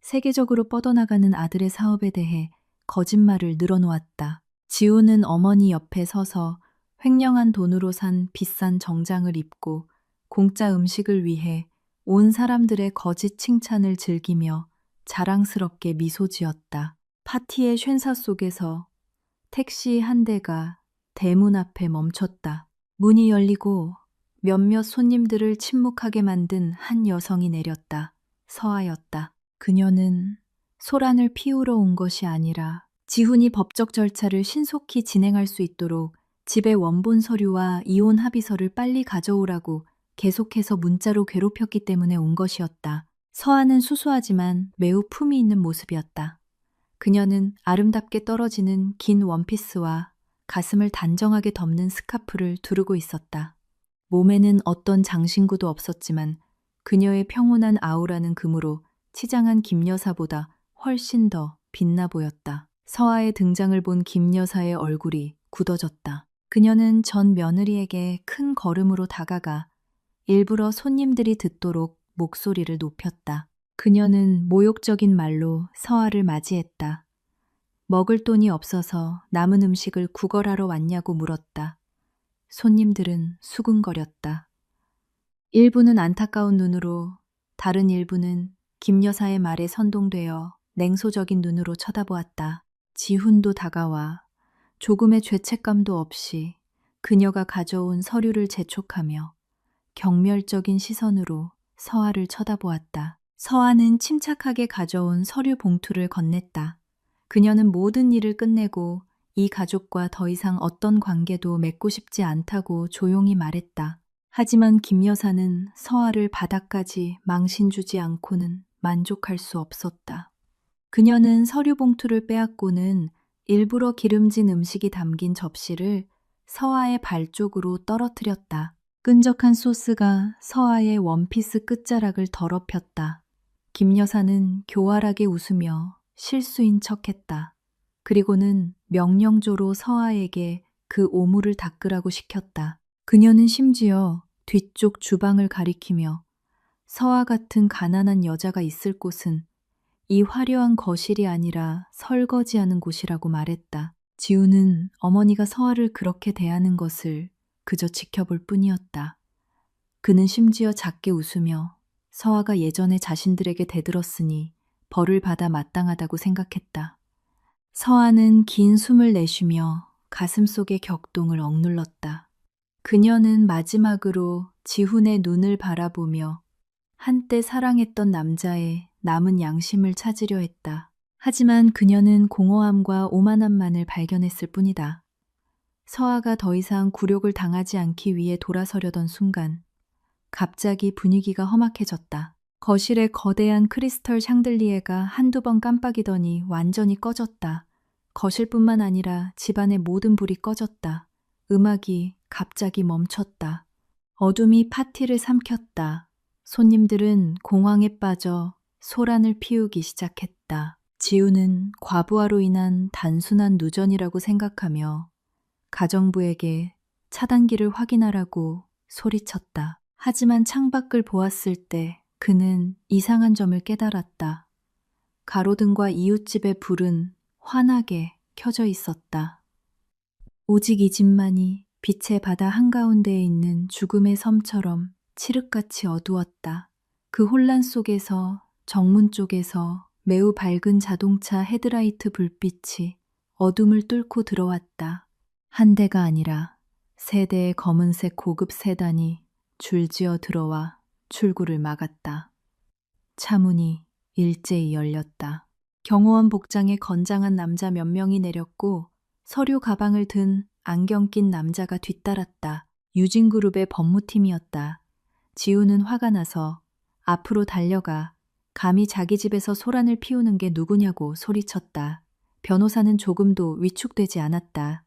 세계적으로 뻗어나가는 아들의 사업에 대해 거짓말을 늘어놓았다. 지우는 어머니 옆에 서서 횡령한 돈으로 산 비싼 정장을 입고 공짜 음식을 위해 온 사람들의 거짓 칭찬을 즐기며 자랑스럽게 미소 지었다. 파티의 쉔사 속에서 택시 한 대가 대문 앞에 멈췄다. 문이 열리고 몇몇 손님들을 침묵하게 만든 한 여성이 내렸다. 서아였다. 그녀는 소란을 피우러 온 것이 아니라 지훈이 법적 절차를 신속히 진행할 수 있도록 집의 원본 서류와 이혼 합의서를 빨리 가져오라고 계속해서 문자로 괴롭혔기 때문에 온 것이었다. 서아는 수수하지만 매우 품이 있는 모습이었다. 그녀는 아름답게 떨어지는 긴 원피스와 가슴을 단정하게 덮는 스카프를 두르고 있었다. 몸에는 어떤 장신구도 없었지만 그녀의 평온한 아우라는 금으로 치장한 김 여사보다 훨씬 더 빛나 보였다. 서아의 등장을 본 김 여사의 얼굴이 굳어졌다. 그녀는 전 며느리에게 큰 걸음으로 다가가 일부러 손님들이 듣도록 목소리를 높였다. 그녀는 모욕적인 말로 서아를 맞이했다. 먹을 돈이 없어서 남은 음식을 구걸하러 왔냐고 물었다. 손님들은 수군거렸다. 일부는 안타까운 눈으로, 다른 일부는 김 여사의 말에 선동되어 냉소적인 눈으로 쳐다보았다. 지훈도 다가와 조금의 죄책감도 없이 그녀가 가져온 서류를 재촉하며 경멸적인 시선으로 서아를 쳐다보았다. 서아는 침착하게 가져온 서류 봉투를 건넸다. 그녀는 모든 일을 끝내고 이 가족과 더 이상 어떤 관계도 맺고 싶지 않다고 조용히 말했다. 하지만 김 여사는 서아를 바닥까지 망신 주지 않고는 만족할 수 없었다. 그녀는 서류 봉투를 빼앗고는 일부러 기름진 음식이 담긴 접시를 서아의 발 쪽으로 떨어뜨렸다. 끈적한 소스가 서아의 원피스 끝자락을 더럽혔다. 김 여사는 교활하게 웃으며 실수인 척했다. 그리고는 명령조로 서아에게 그 오물을 닦으라고 시켰다. 그녀는 심지어 뒤쪽 주방을 가리키며 서아 같은 가난한 여자가 있을 곳은 이 화려한 거실이 아니라 설거지하는 곳이라고 말했다. 지우는 어머니가 서아를 그렇게 대하는 것을 그저 지켜볼 뿐이었다. 그는 심지어 작게 웃으며 서아가 예전에 자신들에게 대들었으니 벌을 받아 마땅하다고 생각했다. 서아는 긴 숨을 내쉬며 가슴속의 격동을 억눌렀다. 그녀는 마지막으로 지훈의 눈을 바라보며 한때 사랑했던 남자의 남은 양심을 찾으려 했다. 하지만 그녀는 공허함과 오만함만을 발견했을 뿐이다. 서아가 더 이상 굴욕을 당하지 않기 위해 돌아서려던 순간 갑자기 분위기가 험악해졌다. 거실의 거대한 크리스털 샹들리에가 한두 번 깜빡이더니 완전히 꺼졌다. 거실뿐만 아니라 집안의 모든 불이 꺼졌다. 음악이 갑자기 멈췄다. 어둠이 파티를 삼켰다. 손님들은 공황에 빠져 소란을 피우기 시작했다. 지우는 과부하로 인한 단순한 누전이라고 생각하며 가정부에게 차단기를 확인하라고 소리쳤다. 하지만 창밖을 보았을 때 그는 이상한 점을 깨달았다. 가로등과 이웃집의 불은 환하게 켜져 있었다. 오직 이 집만이 빛의 바다 한가운데에 있는 죽음의 섬처럼 칠흑같이 어두웠다. 그 혼란 속에서 정문 쪽에서 매우 밝은 자동차 헤드라이트 불빛이 어둠을 뚫고 들어왔다. 한 대가 아니라 세 대의 검은색 고급 세단이 줄지어 들어와 출구를 막았다. 차문이 일제히 열렸다. 경호원 복장의 건장한 남자 몇 명이 내렸고 서류 가방을 든 안경 낀 남자가 뒤따랐다. 유진그룹의 법무팀이었다. 지우는 화가 나서 앞으로 달려가 감히 자기 집에서 소란을 피우는 게 누구냐고 소리쳤다. 변호사는 조금도 위축되지 않았다.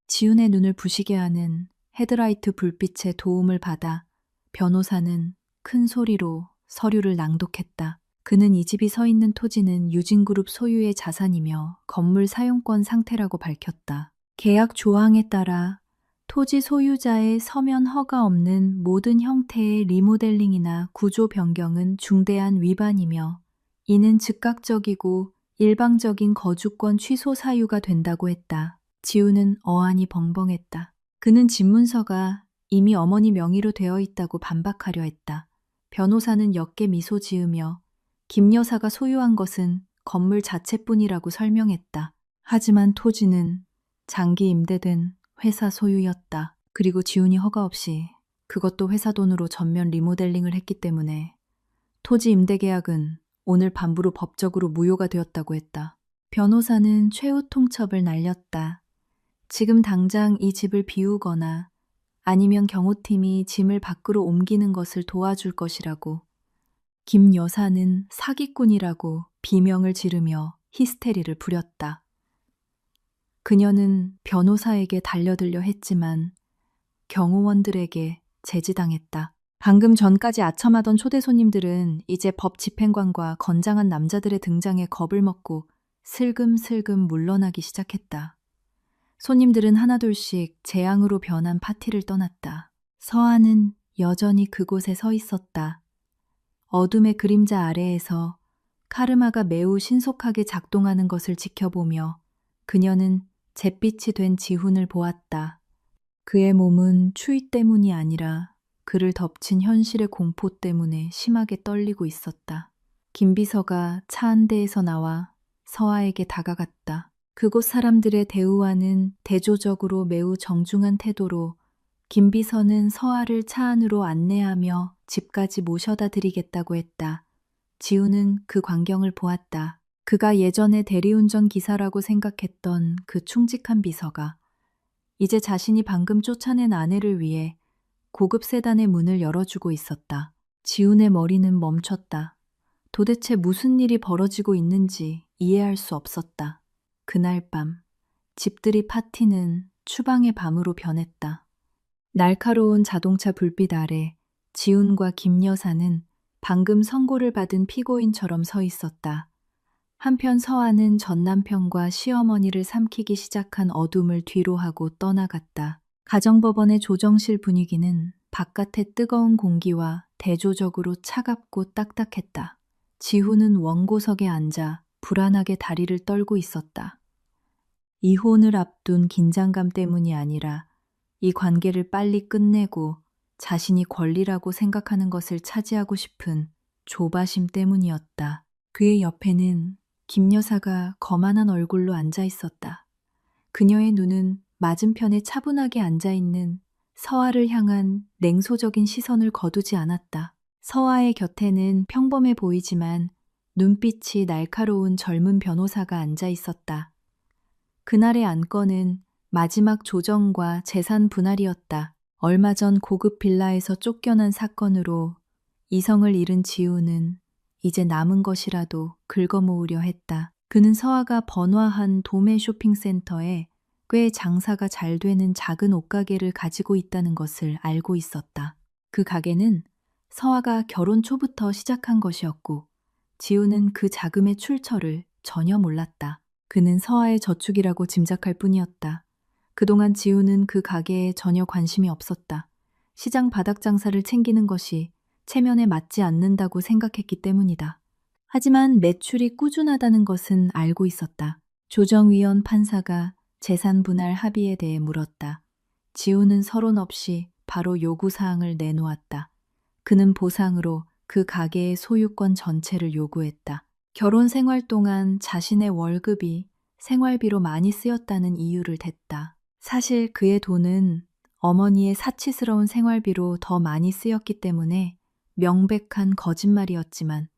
지훈의 눈을 부시게 하는 헤드라이트 불빛의 도움을 받아 변호사는 큰 소리로 서류를 낭독했다. 그는 이 집이 서 있는 토지는 유진그룹 소유의 자산이며 건물 사용권 상태라고 밝혔다. 계약 조항에 따라 토지 소유자의 서면 허가 없는 모든 형태의 리모델링이나 구조 변경은 중대한 위반이며 이는 즉각적이고 일방적인 거주권 취소 사유가 된다고 했다. 지우는 어안이 벙벙했다. 그는 집문서가 이미 어머니 명의로 되어 있다고 반박하려 했다. 변호사는 역게 미소 지으며 김 여사가 소유한 것은 건물 자체뿐이라고 설명했다. 하지만 토지는 장기 임대된 회사 소유였다. 그리고 지훈이 허가 없이 그것도 회사 돈으로 전면 리모델링을 했기 때문에 토지 임대 계약은 오늘 밤부로 법적으로 무효가 되었다고 했다. 변호사는 최후 통첩을 날렸다. 지금 당장 이 집을 비우거나 아니면 경호팀이 짐을 밖으로 옮기는 것을 도와줄 것이라고. 김 여사는 사기꾼이라고 비명을 지르며 히스테리를 부렸다. 그녀는 변호사에게 달려들려 했지만 경호원들에게 제지당했다. 방금 전까지 아첨하던 초대 손님들은 이제 법 집행관과 건장한 남자들의 등장에 겁을 먹고 슬금슬금 물러나기 시작했다. 손님들은 하나둘씩 재앙으로 변한 파티를 떠났다. 서한은 여전히 그곳에 서 있었다. 어둠의 그림자 아래에서 카르마가 매우 신속하게 작동하는 것을 지켜보며 그녀는 잿빛이 된 지훈을 보았다. 그의 몸은 추위 때문이 아니라 그를 덮친 현실의 공포 때문에 심하게 떨리고 있었다. 김비서가 차 한 대에서 나와 서아에게 다가갔다. 그곳 사람들의 대우와는 대조적으로 매우 정중한 태도로 김비서는 서아를 차 안으로 안내하며 집까지 모셔다 드리겠다고 했다. 지우는 그 광경을 보았다. 그가 예전에 대리운전 기사라고 생각했던 그 충직한 비서가 이제 자신이 방금 쫓아낸 아내를 위해 고급 세단의 문을 열어주고 있었다. 지훈의 머리는 멈췄다. 도대체 무슨 일이 벌어지고 있는지 이해할 수 없었다. 그날 밤 집들이 파티는 추방의 밤으로 변했다. 날카로운 자동차 불빛 아래 지훈과 김 여사는 방금 선고를 받은 피고인처럼 서 있었다. 한편 서아는 전 남편과 시어머니를 삼키기 시작한 어둠을 뒤로하고 떠나갔다. 가정법원의 조정실 분위기는 바깥의 뜨거운 공기와 대조적으로 차갑고 딱딱했다. 지훈은 원고석에 앉아 불안하게 다리를 떨고 있었다. 이혼을 앞둔 긴장감 때문이 아니라 이 관계를 빨리 끝내고 자신이 권리라고 생각하는 것을 차지하고 싶은 조바심 때문이었다. 그의 옆에는 김 여사가 거만한 얼굴로 앉아 있었다. 그녀의 눈은 맞은편에 차분하게 앉아있는 서아를 향한 냉소적인 시선을 거두지 않았다. 서아의 곁에는 평범해 보이지만 눈빛이 날카로운 젊은 변호사가 앉아 있었다. 그날의 안건은 마지막 조정과 재산 분할이었다. 얼마 전 고급 빌라에서 쫓겨난 사건으로 이성을 잃은 지우는 이제 남은 것이라도 긁어모으려 했다. 그는 서아가 번화한 도매 쇼핑센터에 꽤 장사가 잘 되는 작은 옷가게를 가지고 있다는 것을 알고 있었다. 그 가게는 서아가 결혼 초부터 시작한 것이었고 지우는 그 자금의 출처를 전혀 몰랐다. 그는 서아의 저축이라고 짐작할 뿐이었다. 그동안 지우는 그 가게에 전혀 관심이 없었다. 시장 바닥 장사를 챙기는 것이 체면에 맞지 않는다고 생각했기 때문이다. 하지만 매출이 꾸준하다는 것은 알고 있었다. 조정위원 판사가 재산 분할 합의에 대해 물었다. 지우는 서론 없이 바로 요구사항을 내놓았다. 그는 보상으로 그 가게의 소유권 전체를 요구했다. 결혼 생활 동안 자신의 월급이 생활비로 많이 쓰였다는 이유를 댔다. 사실 그의 돈은 어머니의 사치스러운 생활비로 더 많이 쓰였기 때문에 명백한 거짓말이었지만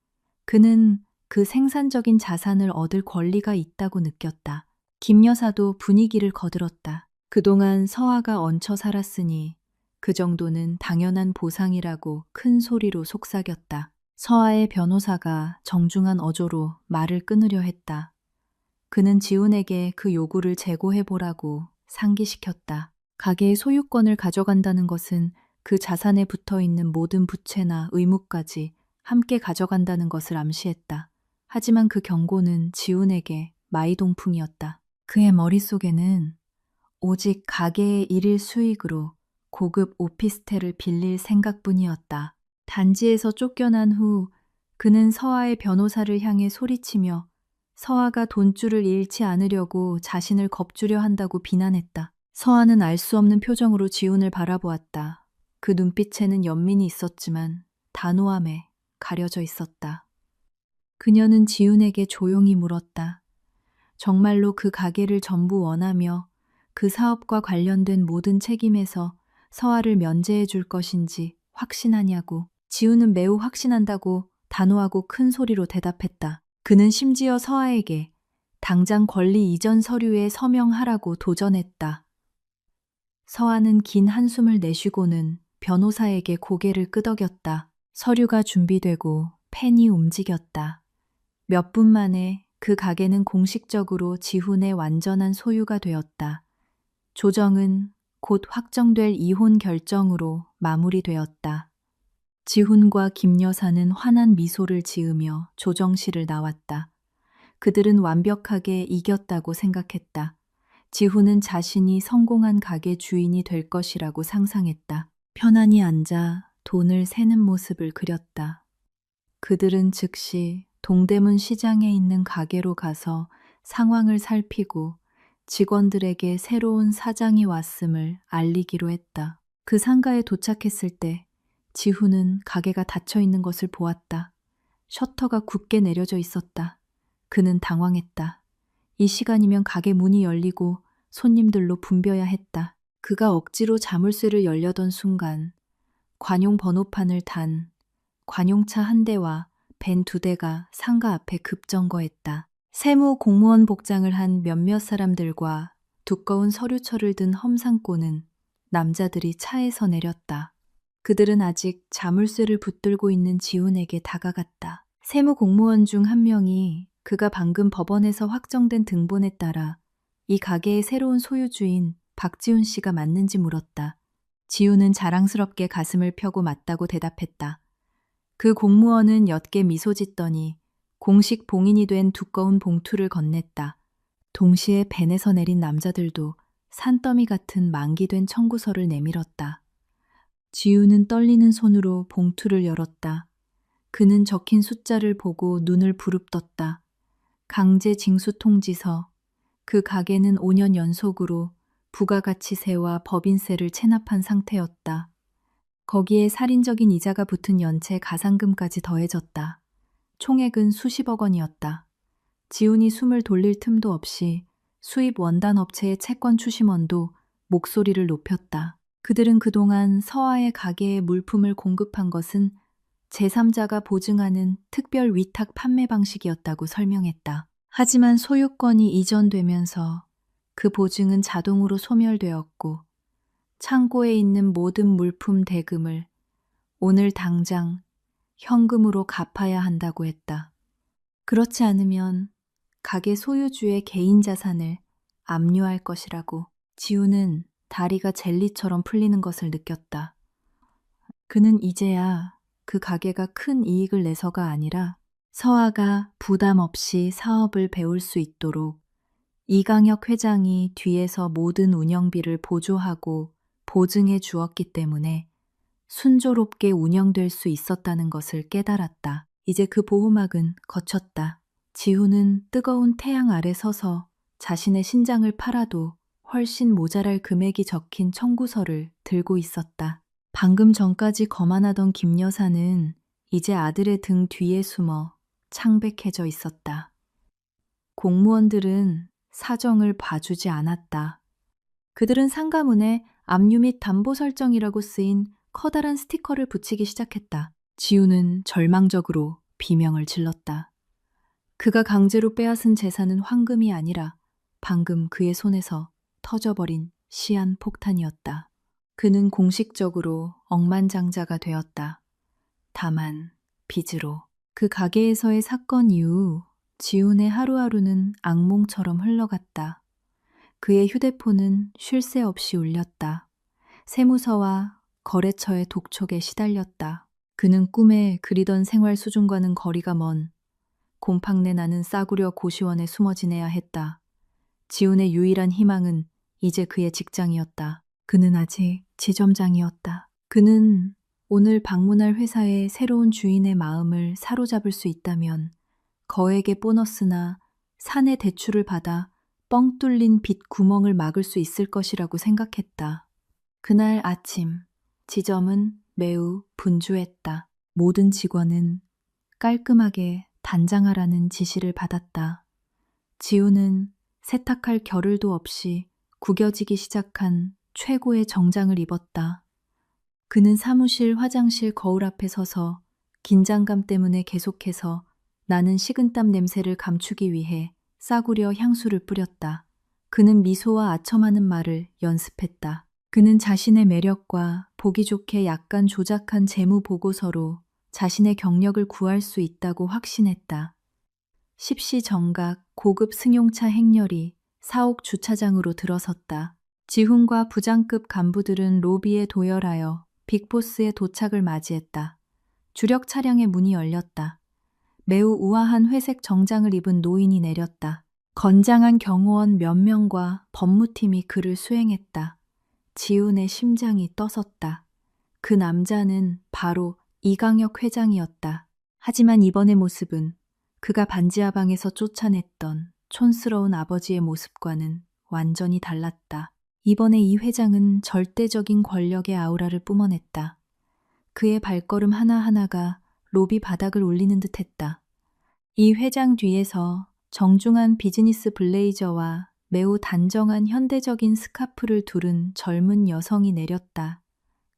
그는 그 생산적인 자산을 얻을 권리가 있다고 느꼈다. 김 여사도 분위기를 거들었다. 그동안 서아가 얹혀 살았으니 그 정도는 당연한 보상이라고 큰 소리로 속삭였다. 서아의 변호사가 정중한 어조로 말을 끊으려 했다. 그는 지훈에게 그 요구를 재고해보라고 상기시켰다. 가게의 소유권을 가져간다는 것은 그 자산에 붙어있는 모든 부채나 의무까지 함께 가져간다는 것을 암시했다. 하지만 그 경고는 지훈에게 마이동풍이었다. 그의 머릿속에는 오직 가게의 일일 수익으로 고급 오피스텔을 빌릴 생각뿐이었다. 단지에서 쫓겨난 후 그는 서아의 변호사를 향해 소리치며 서아가 돈줄을 잃지 않으려고 자신을 겁주려 한다고 비난했다. 서아는 알 수 없는 표정으로 지훈을 바라보았다. 그 눈빛에는 연민이 있었지만 단호함에 가려져 있었다. 그녀는 지훈에게 조용히 물었다. 정말로 그 가게를 전부 원하며 그 사업과 관련된 모든 책임에서 서아를 면제해 줄 것인지 확신하냐고. 지훈은 매우 확신한다고 단호하고 큰 소리로 대답했다. 그는 심지어 서아에게 당장 권리 이전 서류에 서명하라고 도전했다. 서아는 긴 한숨을 내쉬고는 변호사에게 고개를 끄덕였다. 서류가 준비되고 펜이 움직였다. 몇 분 만에 그 가게는 공식적으로 지훈의 완전한 소유가 되었다. 조정은 곧 확정될 이혼 결정으로 마무리되었다. 지훈과 김 여사는 환한 미소를 지으며 조정실을 나왔다. 그들은 완벽하게 이겼다고 생각했다. 지훈은 자신이 성공한 가게 주인이 될 것이라고 상상했다. 편안히 앉아 돈을 세는 모습을 그렸다. 그들은 즉시 동대문 시장에 있는 가게로 가서 상황을 살피고 직원들에게 새로운 사장이 왔음을 알리기로 했다. 그 상가에 도착했을 때 지훈은 가게가 닫혀 있는 것을 보았다. 셔터가 굳게 내려져 있었다. 그는 당황했다. 이 시간이면 가게 문이 열리고 손님들로 붐벼야 했다. 그가 억지로 자물쇠를 열려던 순간 관용 번호판을 단 관용차 한 대와 벤 두 대가 상가 앞에 급정거했다. 세무 공무원 복장을 한 몇몇 사람들과 두꺼운 서류철을 든 험상꼬는 남자들이 차에서 내렸다. 그들은 아직 자물쇠를 붙들고 있는 지훈에게 다가갔다. 세무 공무원 중 한 명이 그가 방금 법원에서 확정된 등본에 따라 이 가게의 새로운 소유주인 박지훈 씨가 맞는지 물었다. 지훈은 자랑스럽게 가슴을 펴고 맞다고 대답했다. 그 공무원은 옅게 미소 짓더니 공식 봉인이 된 두꺼운 봉투를 건넸다. 동시에 벤에서 내린 남자들도 산더미 같은 만기된 청구서를 내밀었다. 지우는 떨리는 손으로 봉투를 열었다. 그는 적힌 숫자를 보고 눈을 부릅떴다. 강제 징수 통지서. 그 가게는 5년 연속으로 부가가치세와 법인세를 체납한 상태였다. 거기에 살인적인 이자가 붙은 연체 가상금까지 더해졌다. 총액은 수십억 원이었다. 지훈이 숨을 돌릴 틈도 없이 수입 원단 업체의 채권 추심원도 목소리를 높였다. 그들은 그동안 서아의 가게에 물품을 공급한 것은 제3자가 보증하는 특별 위탁 판매 방식이었다고 설명했다. 하지만 소유권이 이전되면서 그 보증은 자동으로 소멸되었고 창고에 있는 모든 물품 대금을 오늘 당장 현금으로 갚아야 한다고 했다. 그렇지 않으면 가게 소유주의 개인 자산을 압류할 것이라고. 지우는 다리가 젤리처럼 풀리는 것을 느꼈다. 그는 이제야 그 가게가 큰 이익을 내서가 아니라 서아가 부담 없이 사업을 배울 수 있도록 이강혁 회장이 뒤에서 모든 운영비를 보조하고 보증해 주었기 때문에 순조롭게 운영될 수 있었다는 것을 깨달았다. 이제 그 보호막은 거쳤다. 지훈은 뜨거운 태양 아래 서서 자신의 신장을 팔아도 훨씬 모자랄 금액이 적힌 청구서를 들고 있었다. 방금 전까지 거만하던 김 여사는 이제 아들의 등 뒤에 숨어 창백해져 있었다. 공무원들은 사정을 봐주지 않았다. 그들은 상가문에 압류 및 담보 설정이라고 쓰인 커다란 스티커를 붙이기 시작했다. 지우는 절망적으로 비명을 질렀다. 그가 강제로 빼앗은 재산은 황금이 아니라 방금 그의 손에서 터져버린 시한 폭탄이었다. 그는 공식적으로 억만장자가 되었다. 다만 빚으로. 그 가게에서의 사건 이후 지훈의 하루하루는 악몽처럼 흘러갔다. 그의 휴대폰은 쉴 새 없이 울렸다. 세무서와 거래처의 독촉에 시달렸다. 그는 꿈에 그리던 생활 수준과는 거리가 먼 곰팡내 나는 싸구려 고시원에 숨어 지내야 했다. 지훈의 유일한 희망은 이제 그의 직장이었다. 그는 아직 지점장이었다. 그는 오늘 방문할 회사의 새로운 주인의 마음을 사로잡을 수 있다면 거액의 보너스나 사내 대출을 받아 뻥 뚫린 빚 구멍을 막을 수 있을 것이라고 생각했다. 그날 아침 지점은 매우 분주했다. 모든 직원은 깔끔하게 단장하라는 지시를 받았다. 지우는 세탁할 겨를도 없이 구겨지기 시작한 최고의 정장을 입었다. 그는 사무실 화장실 거울 앞에 서서 긴장감 때문에 계속해서 나는 식은땀 냄새를 감추기 위해 싸구려 향수를 뿌렸다. 그는 미소와 아첨하는 말을 연습했다. 그는 자신의 매력과 보기 좋게 약간 조작한 재무 보고서로 자신의 경력을 구할 수 있다고 확신했다. 십시정각 고급 승용차 행렬이 사옥 주차장으로 들어섰다. 지훈과 부장급 간부들은 로비에 도열하여 빅보스의 도착을 맞이했다. 주력 차량의 문이 열렸다. 매우 우아한 회색 정장을 입은 노인이 내렸다. 건장한 경호원 몇 명과 법무팀이 그를 수행했다. 지훈의 심장이 떠섰다. 그 남자는 바로 이강혁 회장이었다. 하지만 이번의 모습은 그가 반지하방에서 쫓아냈던 촌스러운 아버지의 모습과는 완전히 달랐다. 이번에 이 회장은 절대적인 권력의 아우라를 뿜어냈다. 그의 발걸음 하나하나가 로비 바닥을 울리는 듯했다. 이 회장 뒤에서 정중한 비즈니스 블레이저와 매우 단정한 현대적인 스카프를 두른 젊은 여성이 내렸다.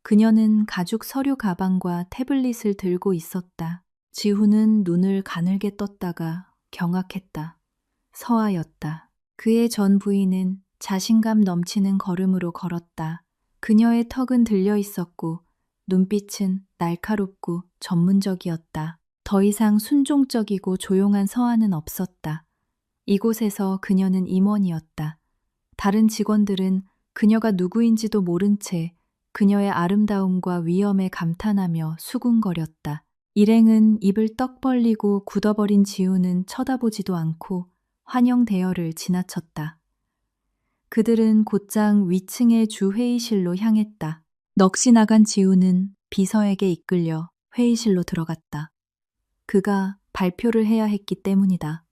그녀는 가죽 서류 가방과 태블릿을 들고 있었다. 지훈은 눈을 가늘게 떴다가 경악했다. 서아였다. 그의 전 부인은 자신감 넘치는 걸음으로 걸었다. 그녀의 턱은 들려 있었고 눈빛은 날카롭고 전문적이었다. 더 이상 순종적이고 조용한 서아는 없었다. 이곳에서 그녀는 임원이었다. 다른 직원들은 그녀가 누구인지도 모른 채 그녀의 아름다움과 위엄에 감탄하며 수군거렸다. 일행은 입을 떡 벌리고 굳어버린 지우는 쳐다보지도 않고 환영 대열을 지나쳤다. 그들은 곧장 위층의 주 회의실로 향했다. 넋이 나간 지우는 비서에게 이끌려 회의실로 들어갔다. 그가 발표를 해야 했기 때문이다.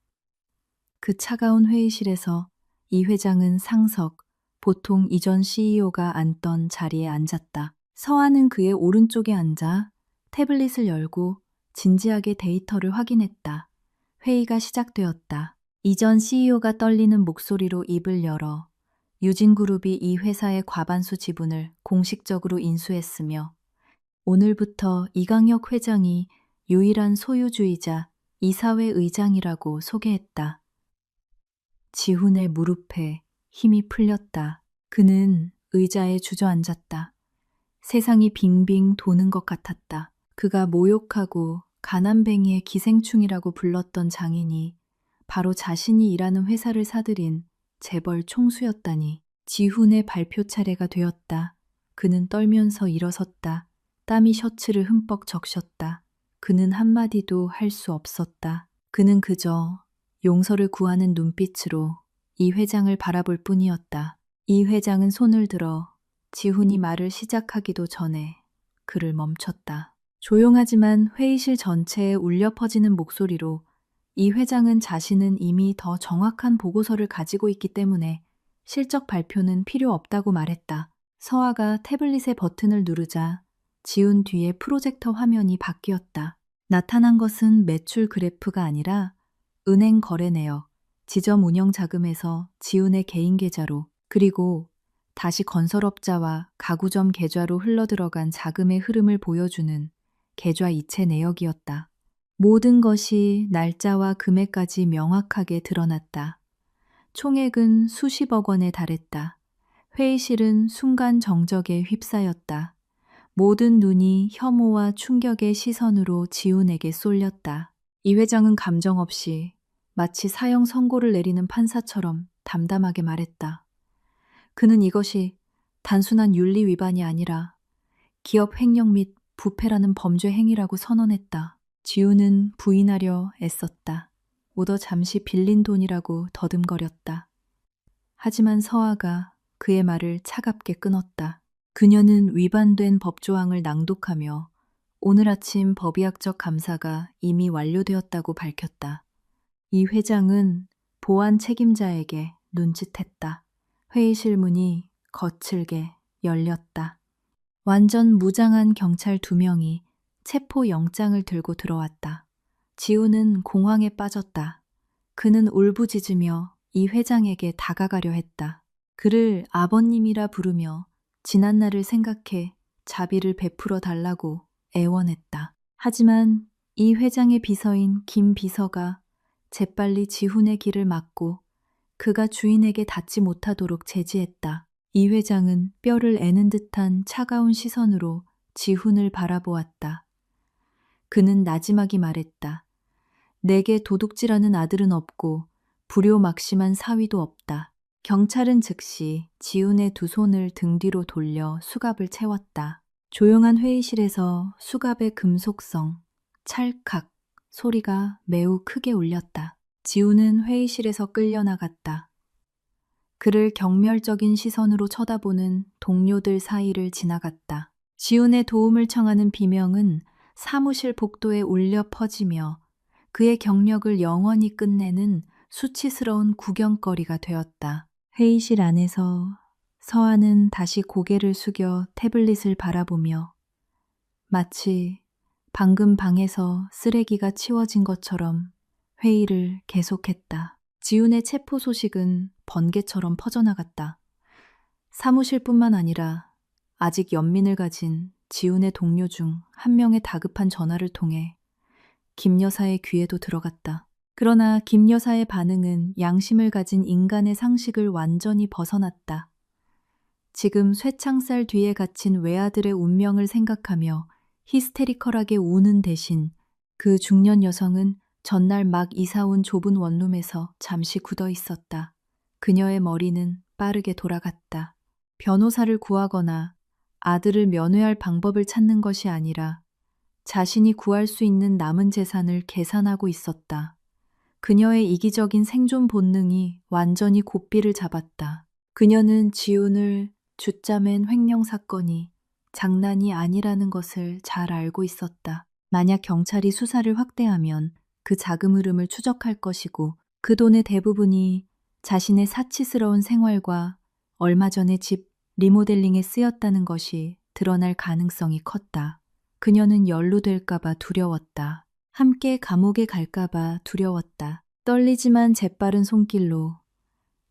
그 차가운 회의실에서 이 회장은 상석, 보통 이전 CEO가 앉던 자리에 앉았다. 서아는 그의 오른쪽에 앉아 태블릿을 열고 진지하게 데이터를 확인했다. 회의가 시작되었다. 이전 CEO가 떨리는 목소리로 입을 열어 유진그룹이 이 회사의 과반수 지분을 공식적으로 인수했으며 오늘부터 이강혁 회장이 유일한 소유주이자 이사회 의장이라고 소개했다. 지훈의 무릎에 힘이 풀렸다. 그는 의자에 주저앉았다. 세상이 빙빙 도는 것 같았다. 그가 모욕하고 가난뱅이의 기생충이라고 불렀던 장인이 바로 자신이 일하는 회사를 사들인 재벌 총수였다니. 지훈의 발표 차례가 되었다. 그는 떨면서 일어섰다. 땀이 셔츠를 흠뻑 적셨다. 그는 한마디도 할 수 없었다. 그는 그저 용서를 구하는 눈빛으로 이 회장을 바라볼 뿐이었다. 이 회장은 손을 들어 지훈이 말을 시작하기도 전에 그를 멈췄다. 조용하지만 회의실 전체에 울려 퍼지는 목소리로 이 회장은 자신은 이미 더 정확한 보고서를 가지고 있기 때문에 실적 발표는 필요 없다고 말했다. 서아가 태블릿의 버튼을 누르자 지훈 뒤에 프로젝터 화면이 바뀌었다. 나타난 것은 매출 그래프가 아니라 은행 거래 내역, 지점 운영 자금에서 지훈의 개인 계좌로, 그리고 다시 건설업자와 가구점 계좌로 흘러들어간 자금의 흐름을 보여주는 계좌 이체 내역이었다. 모든 것이 날짜와 금액까지 명확하게 드러났다. 총액은 수십억 원에 달했다. 회의실은 순간 정적에 휩싸였다. 모든 눈이 혐오와 충격의 시선으로 지훈에게 쏠렸다. 이 회장은 감정 없이 마치 사형 선고를 내리는 판사처럼 담담하게 말했다. 그는 이것이 단순한 윤리 위반이 아니라 기업 횡령 및 부패라는 범죄 행위라고 선언했다. 지훈은 부인하려 애썼다. 오더 잠시 빌린 돈이라고 더듬거렸다. 하지만 서아가 그의 말을 차갑게 끊었다. 그녀는 위반된 법조항을 낭독하며 오늘 아침 법의학적 감사가 이미 완료되었다고 밝혔다. 이 회장은 보안 책임자에게 눈짓했다. 회의실 문이 거칠게 열렸다. 완전 무장한 경찰 2명이 체포 영장을 들고 들어왔다. 지훈은 공황에 빠졌다. 그는 울부짖으며 이 회장에게 다가가려 했다. 그를 아버님이라 부르며 지난날을 생각해 자비를 베풀어 달라고 애원했다. 하지만 이 회장의 비서인 김 비서가 재빨리 지훈의 길을 막고 그가 주인에게 닿지 못하도록 제지했다. 이 회장은 뼈를 애는 듯한 차가운 시선으로 지훈을 바라보았다. 그는 나지막이 말했다. 내게 도둑질하는 아들은 없고 불효막심한 사위도 없다. 경찰은 즉시 지훈의 2 손을 등 뒤로 돌려 수갑을 채웠다. 조용한 회의실에서 수갑의 금속성, 찰칵 소리가 매우 크게 울렸다. 지훈은 회의실에서 끌려나갔다. 그를 경멸적인 시선으로 쳐다보는 동료들 사이를 지나갔다. 지훈의 도움을 청하는 비명은 사무실 복도에 울려 퍼지며 그의 경력을 영원히 끝내는 수치스러운 구경거리가 되었다. 회의실 안에서 서아는 다시 고개를 숙여 태블릿을 바라보며 마치 방금 방에서 쓰레기가 치워진 것처럼 회의를 계속했다. 지훈의 체포 소식은 번개처럼 퍼져나갔다. 사무실뿐만 아니라 아직 연민을 가진 지훈의 동료 중 한 명의 다급한 전화를 통해 김 여사의 귀에도 들어갔다. 그러나 김 여사의 반응은 양심을 가진 인간의 상식을 완전히 벗어났다. 지금 쇠창살 뒤에 갇힌 외아들의 운명을 생각하며 히스테리컬하게 우는 대신 그 중년 여성은 전날 막 이사온 좁은 원룸에서 잠시 굳어 있었다. 그녀의 머리는 빠르게 돌아갔다. 변호사를 구하거나 아들을 면회할 방법을 찾는 것이 아니라 자신이 구할 수 있는 남은 재산을 계산하고 있었다. 그녀의 이기적인 생존 본능이 완전히 고삐를 잡았다. 그녀는 지훈을 쥐짜맨 횡령 사건이 장난이 아니라는 것을 잘 알고 있었다. 만약 경찰이 수사를 확대하면 그 자금 흐름을 추적할 것이고 그 돈의 대부분이 자신의 사치스러운 생활과 얼마 전에 집 리모델링에 쓰였다는 것이 드러날 가능성이 컸다. 그녀는 연루될까봐 두려웠다. 함께 감옥에 갈까봐 두려웠다. 떨리지만 재빠른 손길로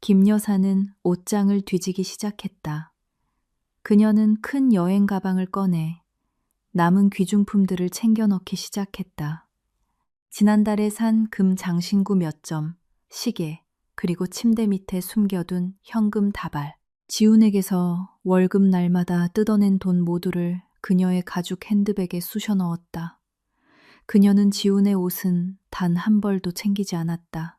김 여사는 옷장을 뒤지기 시작했다. 그녀는 큰 여행 가방을 꺼내 남은 귀중품들을 챙겨 넣기 시작했다. 지난달에 산 금 장신구 몇 점, 시계, 그리고 침대 밑에 숨겨둔 현금 다발. 지훈에게서 월급 날마다 뜯어낸 돈 모두를 그녀의 가죽 핸드백에 쑤셔 넣었다. 그녀는 지훈의 옷은 단 한 벌도 챙기지 않았다.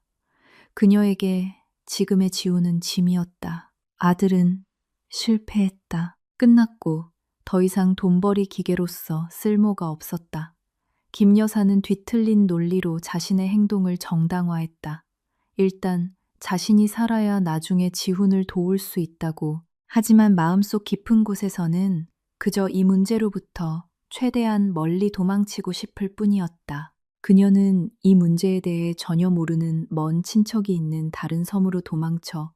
그녀에게 지금의 지훈은 짐이었다. 아들은 실패했다. 끝났고 더 이상 돈벌이 기계로서 쓸모가 없었다. 김 여사는 뒤틀린 논리로 자신의 행동을 정당화했다. 일단 자신이 살아야 나중에 지훈을 도울 수 있다고. 하지만 마음속 깊은 곳에서는 그저 이 문제로부터 최대한 멀리 도망치고 싶을 뿐이었다. 그녀는 이 문제에 대해 전혀 모르는 먼 친척이 있는 다른 섬으로 도망쳐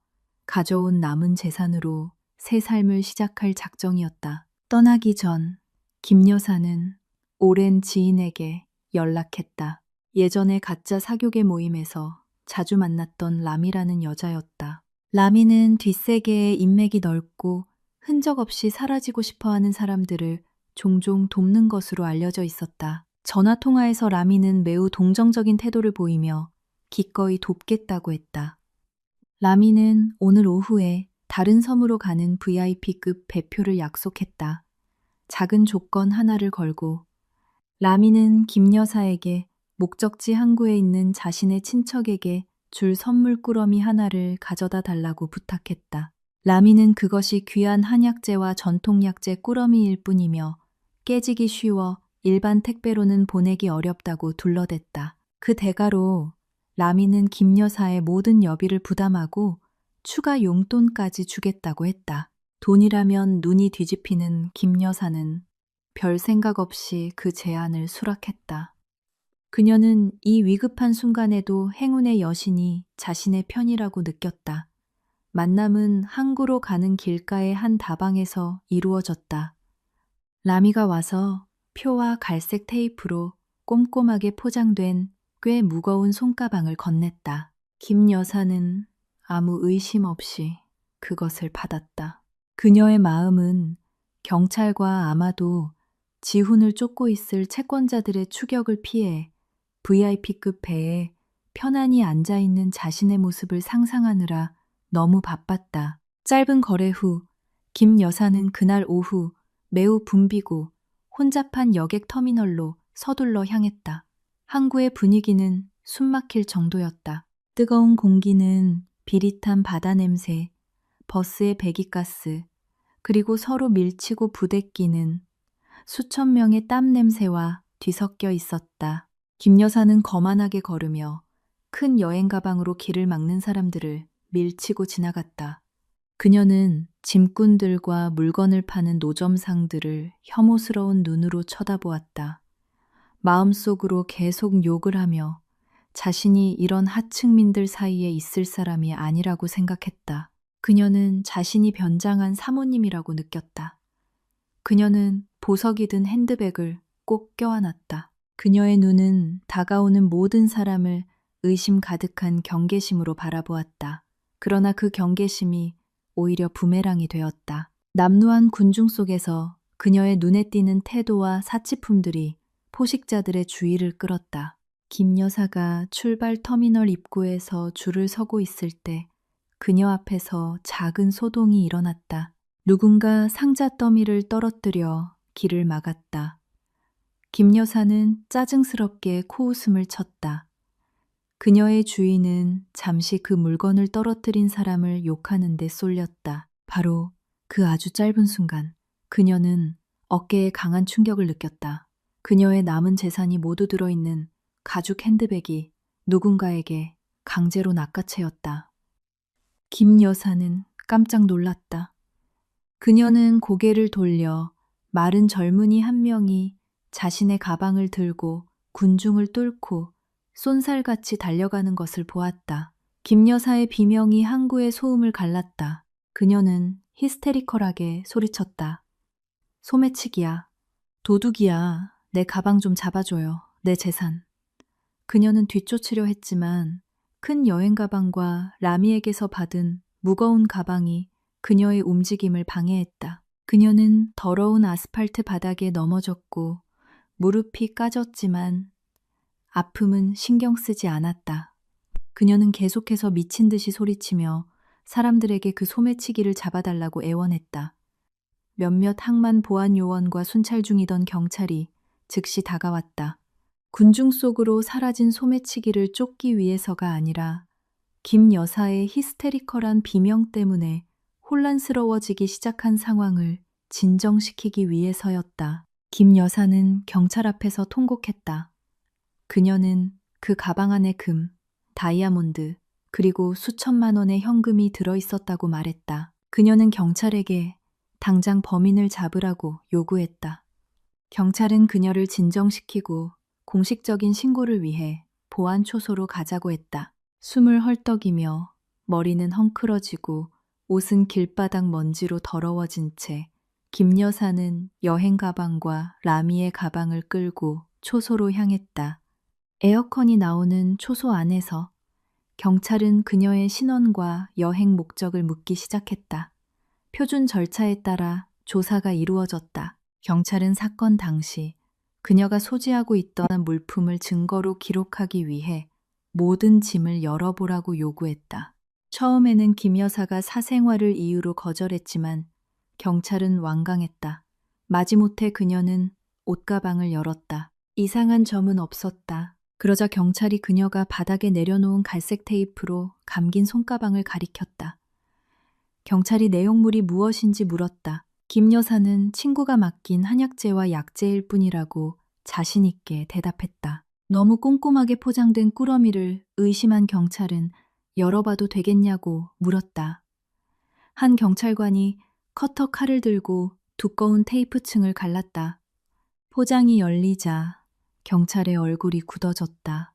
가져온 남은 재산으로 새 삶을 시작할 작정이었다. 떠나기 전 김 여사는 오랜 지인에게 연락했다. 예전에 가짜 사교계 모임에서 자주 만났던 라미라는 여자였다. 라미는 뒷세계에 인맥이 넓고 흔적 없이 사라지고 싶어하는 사람들을 종종 돕는 것으로 알려져 있었다. 전화 통화에서 라미는 매우 동정적인 태도를 보이며 기꺼이 돕겠다고 했다. 라미는 오늘 오후에 다른 섬으로 가는 VIP급 배표를 약속했다. 작은 조건 하나를 걸고 라미는 김 여사에게 목적지 항구에 있는 자신의 친척에게 줄 선물 꾸러미 하나를 가져다 달라고 부탁했다. 라미는 그것이 귀한 한약재와 전통약재 꾸러미일 뿐이며 깨지기 쉬워 일반 택배로는 보내기 어렵다고 둘러댔다. 그 대가로 라미는 김 여사의 모든 여비를 부담하고 추가 용돈까지 주겠다고 했다. 돈이라면 눈이 뒤집히는 김 여사는 별 생각 없이 그 제안을 수락했다. 그녀는 이 위급한 순간에도 행운의 여신이 자신의 편이라고 느꼈다. 만남은 항구로 가는 길가의 한 다방에서 이루어졌다. 라미가 와서 표와 갈색 테이프로 꼼꼼하게 포장된 꽤 무거운 손가방을 건넸다. 김 여사는 아무 의심 없이 그것을 받았다. 그녀의 마음은 경찰과 아마도 지훈을 쫓고 있을 채권자들의 추격을 피해 VIP급 배에 편안히 앉아있는 자신의 모습을 상상하느라 너무 바빴다. 짧은 거래 후 김 여사는 그날 오후 매우 붐비고 혼잡한 여객 터미널로 서둘러 향했다. 항구의 분위기는 숨막힐 정도였다. 뜨거운 공기는 비릿한 바다 냄새, 버스의 배기가스, 그리고 서로 밀치고 부대끼는 수천 명의 땀 냄새와 뒤섞여 있었다. 김 여사는 거만하게 걸으며 큰 여행 가방으로 길을 막는 사람들을 밀치고 지나갔다. 그녀는 짐꾼들과 물건을 파는 노점상들을 혐오스러운 눈으로 쳐다보았다. 마음속으로 계속 욕을 하며 자신이 이런 하층민들 사이에 있을 사람이 아니라고 생각했다. 그녀는 자신이 변장한 사모님이라고 느꼈다. 그녀는 보석이 든 핸드백을 꼭 껴안았다. 그녀의 눈은 다가오는 모든 사람을 의심 가득한 경계심으로 바라보았다. 그러나 그 경계심이 오히려 부메랑이 되었다. 남루한 군중 속에서 그녀의 눈에 띄는 태도와 사치품들이 포식자들의 주의를 끌었다. 김 여사가 출발 터미널 입구에서 줄을 서고 있을 때 그녀 앞에서 작은 소동이 일어났다. 누군가 상자 더미를 떨어뜨려 길을 막았다. 김 여사는 짜증스럽게 코웃음을 쳤다. 그녀의 주의는 잠시 그 물건을 떨어뜨린 사람을 욕하는 데 쏠렸다. 바로 그 아주 짧은 순간 그녀는 어깨에 강한 충격을 느꼈다. 그녀의 남은 재산이 모두 들어있는 가죽 핸드백이 누군가에게 강제로 낚아채였다. 김 여사는 깜짝 놀랐다. 그녀는 고개를 돌려 마른 젊은이 한 명이 자신의 가방을 들고 군중을 뚫고 쏜살같이 달려가는 것을 보았다. 김 여사의 비명이 항구의 소음을 갈랐다. 그녀는 히스테리컬하게 소리쳤다. 소매치기야. 도둑이야. 내 가방 좀 잡아줘요. 내 재산. 그녀는 뒤쫓으려 했지만 큰 여행 가방과 라미에게서 받은 무거운 가방이 그녀의 움직임을 방해했다. 그녀는 더러운 아스팔트 바닥에 넘어졌고 무릎이 까졌지만 아픔은 신경 쓰지 않았다. 그녀는 계속해서 미친 듯이 소리치며 사람들에게 그 소매치기를 잡아달라고 애원했다. 몇몇 항만 보안 요원과 순찰 중이던 경찰이 즉시 다가왔다. 군중 속으로 사라진 소매치기를 쫓기 위해서가 아니라 김 여사의 히스테리컬한 비명 때문에 혼란스러워지기 시작한 상황을 진정시키기 위해서였다. 김 여사는 경찰 앞에서 통곡했다. 그녀는 그 가방 안에 금, 다이아몬드, 그리고 수천만 원의 현금이 들어있었다고 말했다. 그녀는 경찰에게 당장 범인을 잡으라고 요구했다. 경찰은 그녀를 진정시키고 공식적인 신고를 위해 보안 초소로 가자고 했다. 숨을 헐떡이며 머리는 헝클어지고 옷은 길바닥 먼지로 더러워진 채 김 여사는 여행 가방과 라미의 가방을 끌고 초소로 향했다. 에어컨이 나오는 초소 안에서 경찰은 그녀의 신원과 여행 목적을 묻기 시작했다. 표준 절차에 따라 조사가 이루어졌다. 경찰은 사건 당시 그녀가 소지하고 있던 물품을 증거로 기록하기 위해 모든 짐을 열어보라고 요구했다. 처음에는 김 여사가 사생활을 이유로 거절했지만 경찰은 완강했다. 마지못해 그녀는 옷가방을 열었다. 이상한 점은 없었다. 그러자 경찰이 그녀가 바닥에 내려놓은 갈색 테이프로 감긴 손가방을 가리켰다. 경찰이 내용물이 무엇인지 물었다. 김 여사는 친구가 맡긴 한약재와 약재일 뿐이라고 자신 있게 대답했다. 너무 꼼꼼하게 포장된 꾸러미를 의심한 경찰은 열어봐도 되겠냐고 물었다. 한 경찰관이 커터 칼을 들고 두꺼운 테이프층을 갈랐다. 포장이 열리자 경찰의 얼굴이 굳어졌다.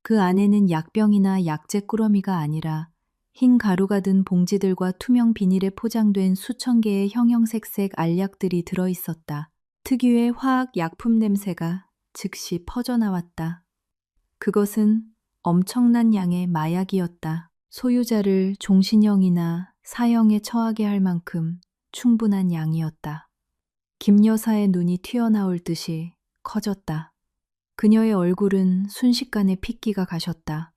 그 안에는 약병이나 약재 꾸러미가 아니라 흰 가루가 든 봉지들과 투명 비닐에 포장된 수천 개의 형형색색 알약들이 들어있었다. 특유의 화학 약품 냄새가 즉시 퍼져나왔다. 그것은 엄청난 양의 마약이었다. 소유자를 종신형이나 사형에 처하게 할 만큼 충분한 양이었다. 김 여사의 눈이 튀어나올 듯이 커졌다. 그녀의 얼굴은 순식간에 핏기가 가셨다.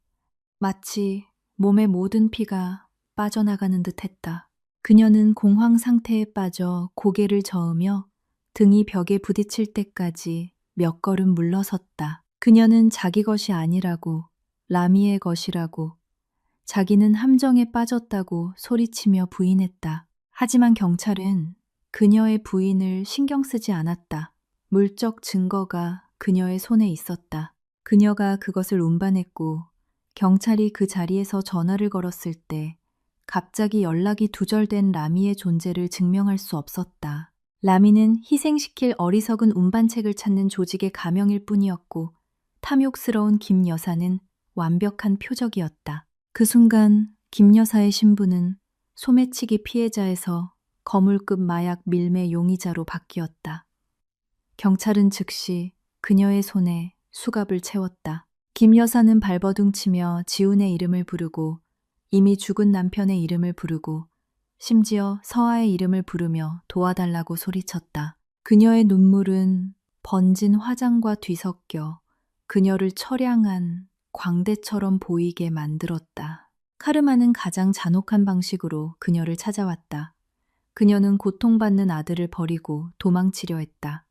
마치 몸의 모든 피가 빠져나가는 듯 했다. 그녀는 공황 상태에 빠져 고개를 저으며 등이 벽에 부딪힐 때까지 몇 걸음 물러섰다. 그녀는 자기 것이 아니라고, 라미의 것이라고, 자기는 함정에 빠졌다고 소리치며 부인했다. 하지만 경찰은 그녀의 부인을 신경 쓰지 않았다. 물적 증거가 그녀의 손에 있었다. 그녀가 그것을 운반했고 경찰이 그 자리에서 전화를 걸었을 때 갑자기 연락이 두절된 라미의 존재를 증명할 수 없었다. 라미는 희생시킬 어리석은 운반책을 찾는 조직의 가명일 뿐이었고 탐욕스러운 김 여사는 완벽한 표적이었다. 그 순간 김 여사의 신분은 소매치기 피해자에서 거물급 마약 밀매 용의자로 바뀌었다. 경찰은 즉시 그녀의 손에 수갑을 채웠다. 김 여사는 발버둥치며 지훈의 이름을 부르고 이미 죽은 남편의 이름을 부르고 심지어 서아의 이름을 부르며 도와달라고 소리쳤다. 그녀의 눈물은 번진 화장과 뒤섞여 그녀를 처량한 광대처럼 보이게 만들었다. 카르마는 가장 잔혹한 방식으로 그녀를 찾아왔다. 그녀는 고통받는 아들을 버리고 도망치려 했다.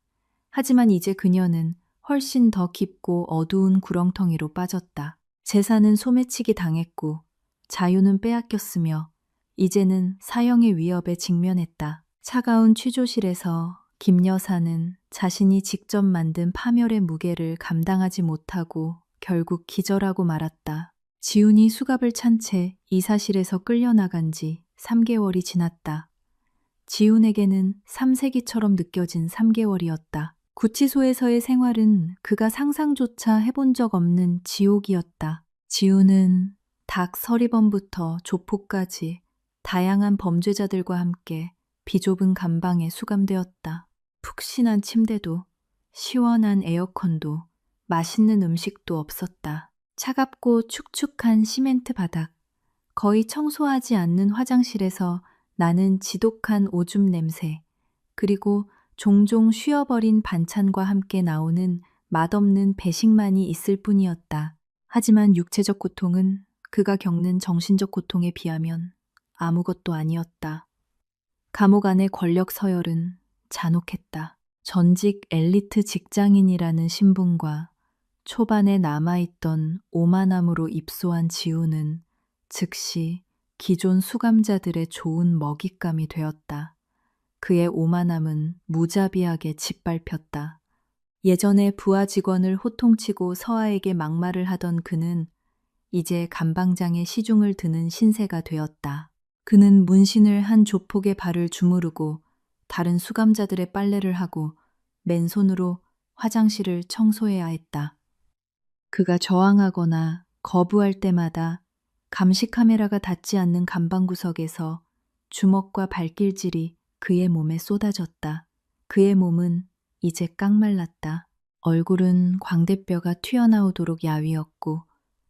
하지만 이제 그녀는 훨씬 더 깊고 어두운 구렁텅이로 빠졌다. 재산은 소매치기 당했고 자유는 빼앗겼으며 이제는 사형의 위협에 직면했다. 차가운 취조실에서 김 여사는 자신이 직접 만든 파멸의 무게를 감당하지 못하고 결국 기절하고 말았다. 지훈이 수갑을 찬 채 이사실에서 끌려나간 지 3개월이 지났다. 지훈에게는 3세기처럼 느껴진 3개월이었다. 구치소에서의 생활은 그가 상상조차 해본 적 없는 지옥이었다. 지훈은 닭 서리범부터 조폭까지 다양한 범죄자들과 함께 비좁은 감방에 수감되었다. 푹신한 침대도 시원한 에어컨도 맛있는 음식도 없었다. 차갑고 축축한 시멘트 바닥, 거의 청소하지 않는 화장실에서 나는 지독한 오줌 냄새, 그리고 종종 쉬어버린 반찬과 함께 나오는 맛없는 배식만이 있을 뿐이었다. 하지만 육체적 고통은 그가 겪는 정신적 고통에 비하면 아무것도 아니었다. 감옥 안의 권력 서열은 잔혹했다. 전직 엘리트 직장인이라는 신분과 초반에 남아있던 오만함으로 입소한 지훈은 즉시 기존 수감자들의 좋은 먹잇감이 되었다. 그의 오만함은 무자비하게 짓밟혔다. 예전에 부하 직원을 호통치고 서아에게 막말을 하던 그는 이제 감방장의 시중을 드는 신세가 되었다. 그는 문신을 한 조폭의 발을 주무르고 다른 수감자들의 빨래를 하고 맨손으로 화장실을 청소해야 했다. 그가 저항하거나 거부할 때마다 감시 카메라가 닿지 않는 감방구석에서 주먹과 발길질이 그의 몸에 쏟아졌다. 그의 몸은 이제 깡말랐다. 얼굴은 광대뼈가 튀어나오도록 야위었고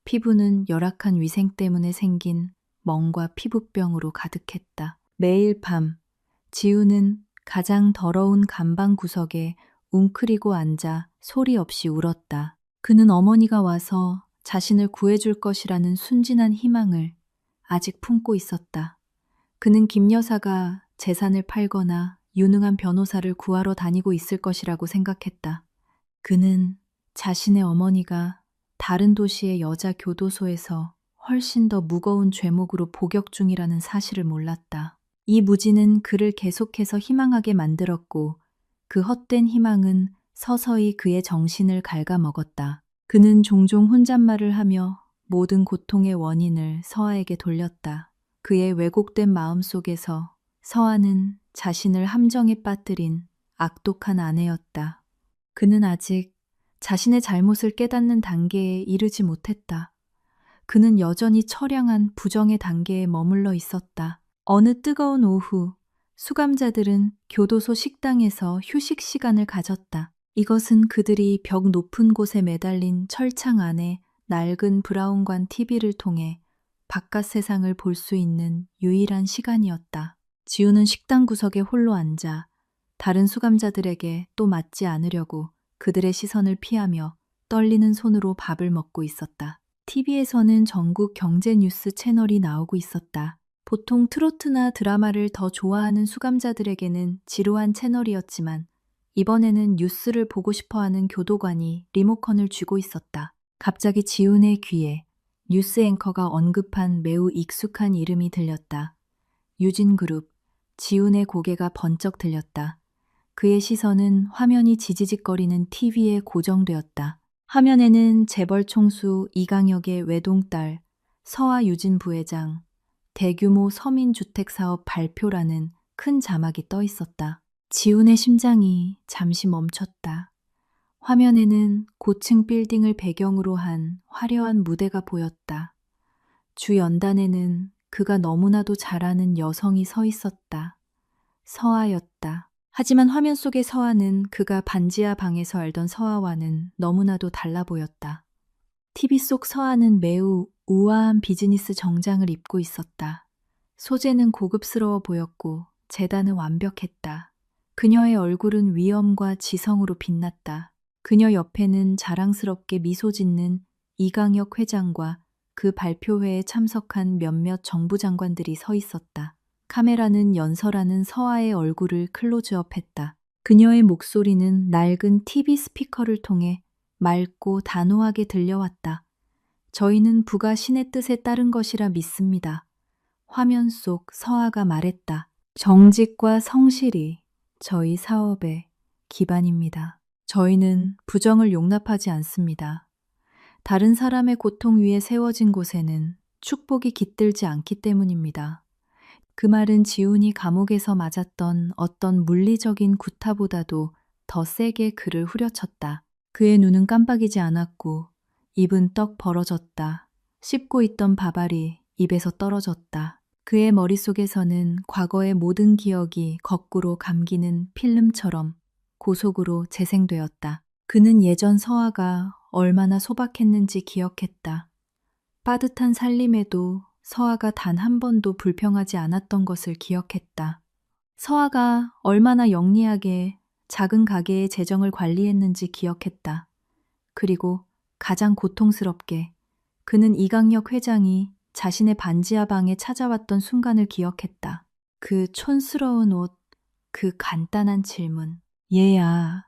피부는 열악한 위생 때문에 생긴 멍과 피부병으로 가득했다. 매일 밤 지우는 가장 더러운 감방 구석에 웅크리고 앉아 소리 없이 울었다. 그는 어머니가 와서 자신을 구해줄 것이라는 순진한 희망을 아직 품고 있었다. 그는 김 여사가 재산을 팔거나 유능한 변호사를 구하러 다니고 있을 것이라고 생각했다. 그는 자신의 어머니가 다른 도시의 여자 교도소에서 훨씬 더 무거운 죄목으로 복역 중이라는 사실을 몰랐다. 이 무지는 그를 계속해서 희망하게 만들었고 그 헛된 희망은 서서히 그의 정신을 갉아먹었다. 그는 종종 혼잣말을 하며 모든 고통의 원인을 서아에게 돌렸다. 그의 왜곡된 마음 속에서 서아는 자신을 함정에 빠뜨린 악독한 아내였다. 그는 아직 자신의 잘못을 깨닫는 단계에 이르지 못했다. 그는 여전히 처량한 부정의 단계에 머물러 있었다. 어느 뜨거운 오후, 수감자들은 교도소 식당에서 휴식 시간을 가졌다. 이것은 그들이 벽 높은 곳에 매달린 철창 안에 낡은 브라운관 TV를 통해 바깥 세상을 볼 수 있는 유일한 시간이었다. 지우는 식당 구석에 홀로 앉아 다른 수감자들에게 또 맞지 않으려고 그들의 시선을 피하며 떨리는 손으로 밥을 먹고 있었다. TV에서는 전국 경제 뉴스 채널이 나오고 있었다. 보통 트로트나 드라마를 더 좋아하는 수감자들에게는 지루한 채널이었지만 이번에는 뉴스를 보고 싶어하는 교도관이 리모컨을 쥐고 있었다. 갑자기 지훈의 귀에 뉴스 앵커가 언급한 매우 익숙한 이름이 들렸다. 유진그룹. 지훈의 고개가 번쩍 들렸다. 그의 시선은 화면이 지지직거리는 TV에 고정되었다. 화면에는 재벌 총수 이강혁의 외동딸 서아 유진 부회장 대규모 서민주택 사업 발표라는 큰 자막이 떠 있었다. 지훈의 심장이 잠시 멈췄다. 화면에는 고층 빌딩을 배경으로 한 화려한 무대가 보였다. 주 연단에는 그가 너무나도 잘 아는 여성이 서 있었다. 서아였다. 하지만 화면 속의 서아는 그가 반지하 방에서 알던 서아와는 너무나도 달라 보였다. TV 속 서아는 매우 우아한 비즈니스 정장을 입고 있었다. 소재는 고급스러워 보였고 재단은 완벽했다. 그녀의 얼굴은 위엄과 지성으로 빛났다. 그녀 옆에는 자랑스럽게 미소 짓는 이강혁 회장과 그 발표회에 참석한 몇몇 정부 장관들이 서 있었다. 카메라는 연설하는 서아의 얼굴을 클로즈업했다. 그녀의 목소리는 낡은 TV 스피커를 통해 맑고 단호하게 들려왔다. 저희는 부가 신의 뜻에 따른 것이라 믿습니다. 화면 속 서아가 말했다. 정직과 성실이 저희 사업의 기반입니다. 저희는 부정을 용납하지 않습니다. 다른 사람의 고통 위에 세워진 곳에는 축복이 깃들지 않기 때문입니다. 그 말은 지훈이 감옥에서 맞았던 어떤 물리적인 구타보다도 더 세게 그를 후려쳤다. 그의 눈은 깜빡이지 않았고 입은 떡 벌어졌다. 씹고 있던 밥알이 입에서 떨어졌다. 그의 머릿속에서는 과거의 모든 기억이 거꾸로 감기는 필름처럼 고속으로 재생되었다. 그는 예전 서아가 얼마나 소박했는지 기억했다. 빠듯한 살림에도 서아가 단 한 번도 불평하지 않았던 것을 기억했다. 서아가 얼마나 영리하게 작은 가게의 재정을 관리했는지 기억했다. 그리고 가장 고통스럽게 그는 이강혁 회장이 자신의 반지하 방에 찾아왔던 순간을 기억했다. 그 촌스러운 옷, 그 간단한 질문. 얘야,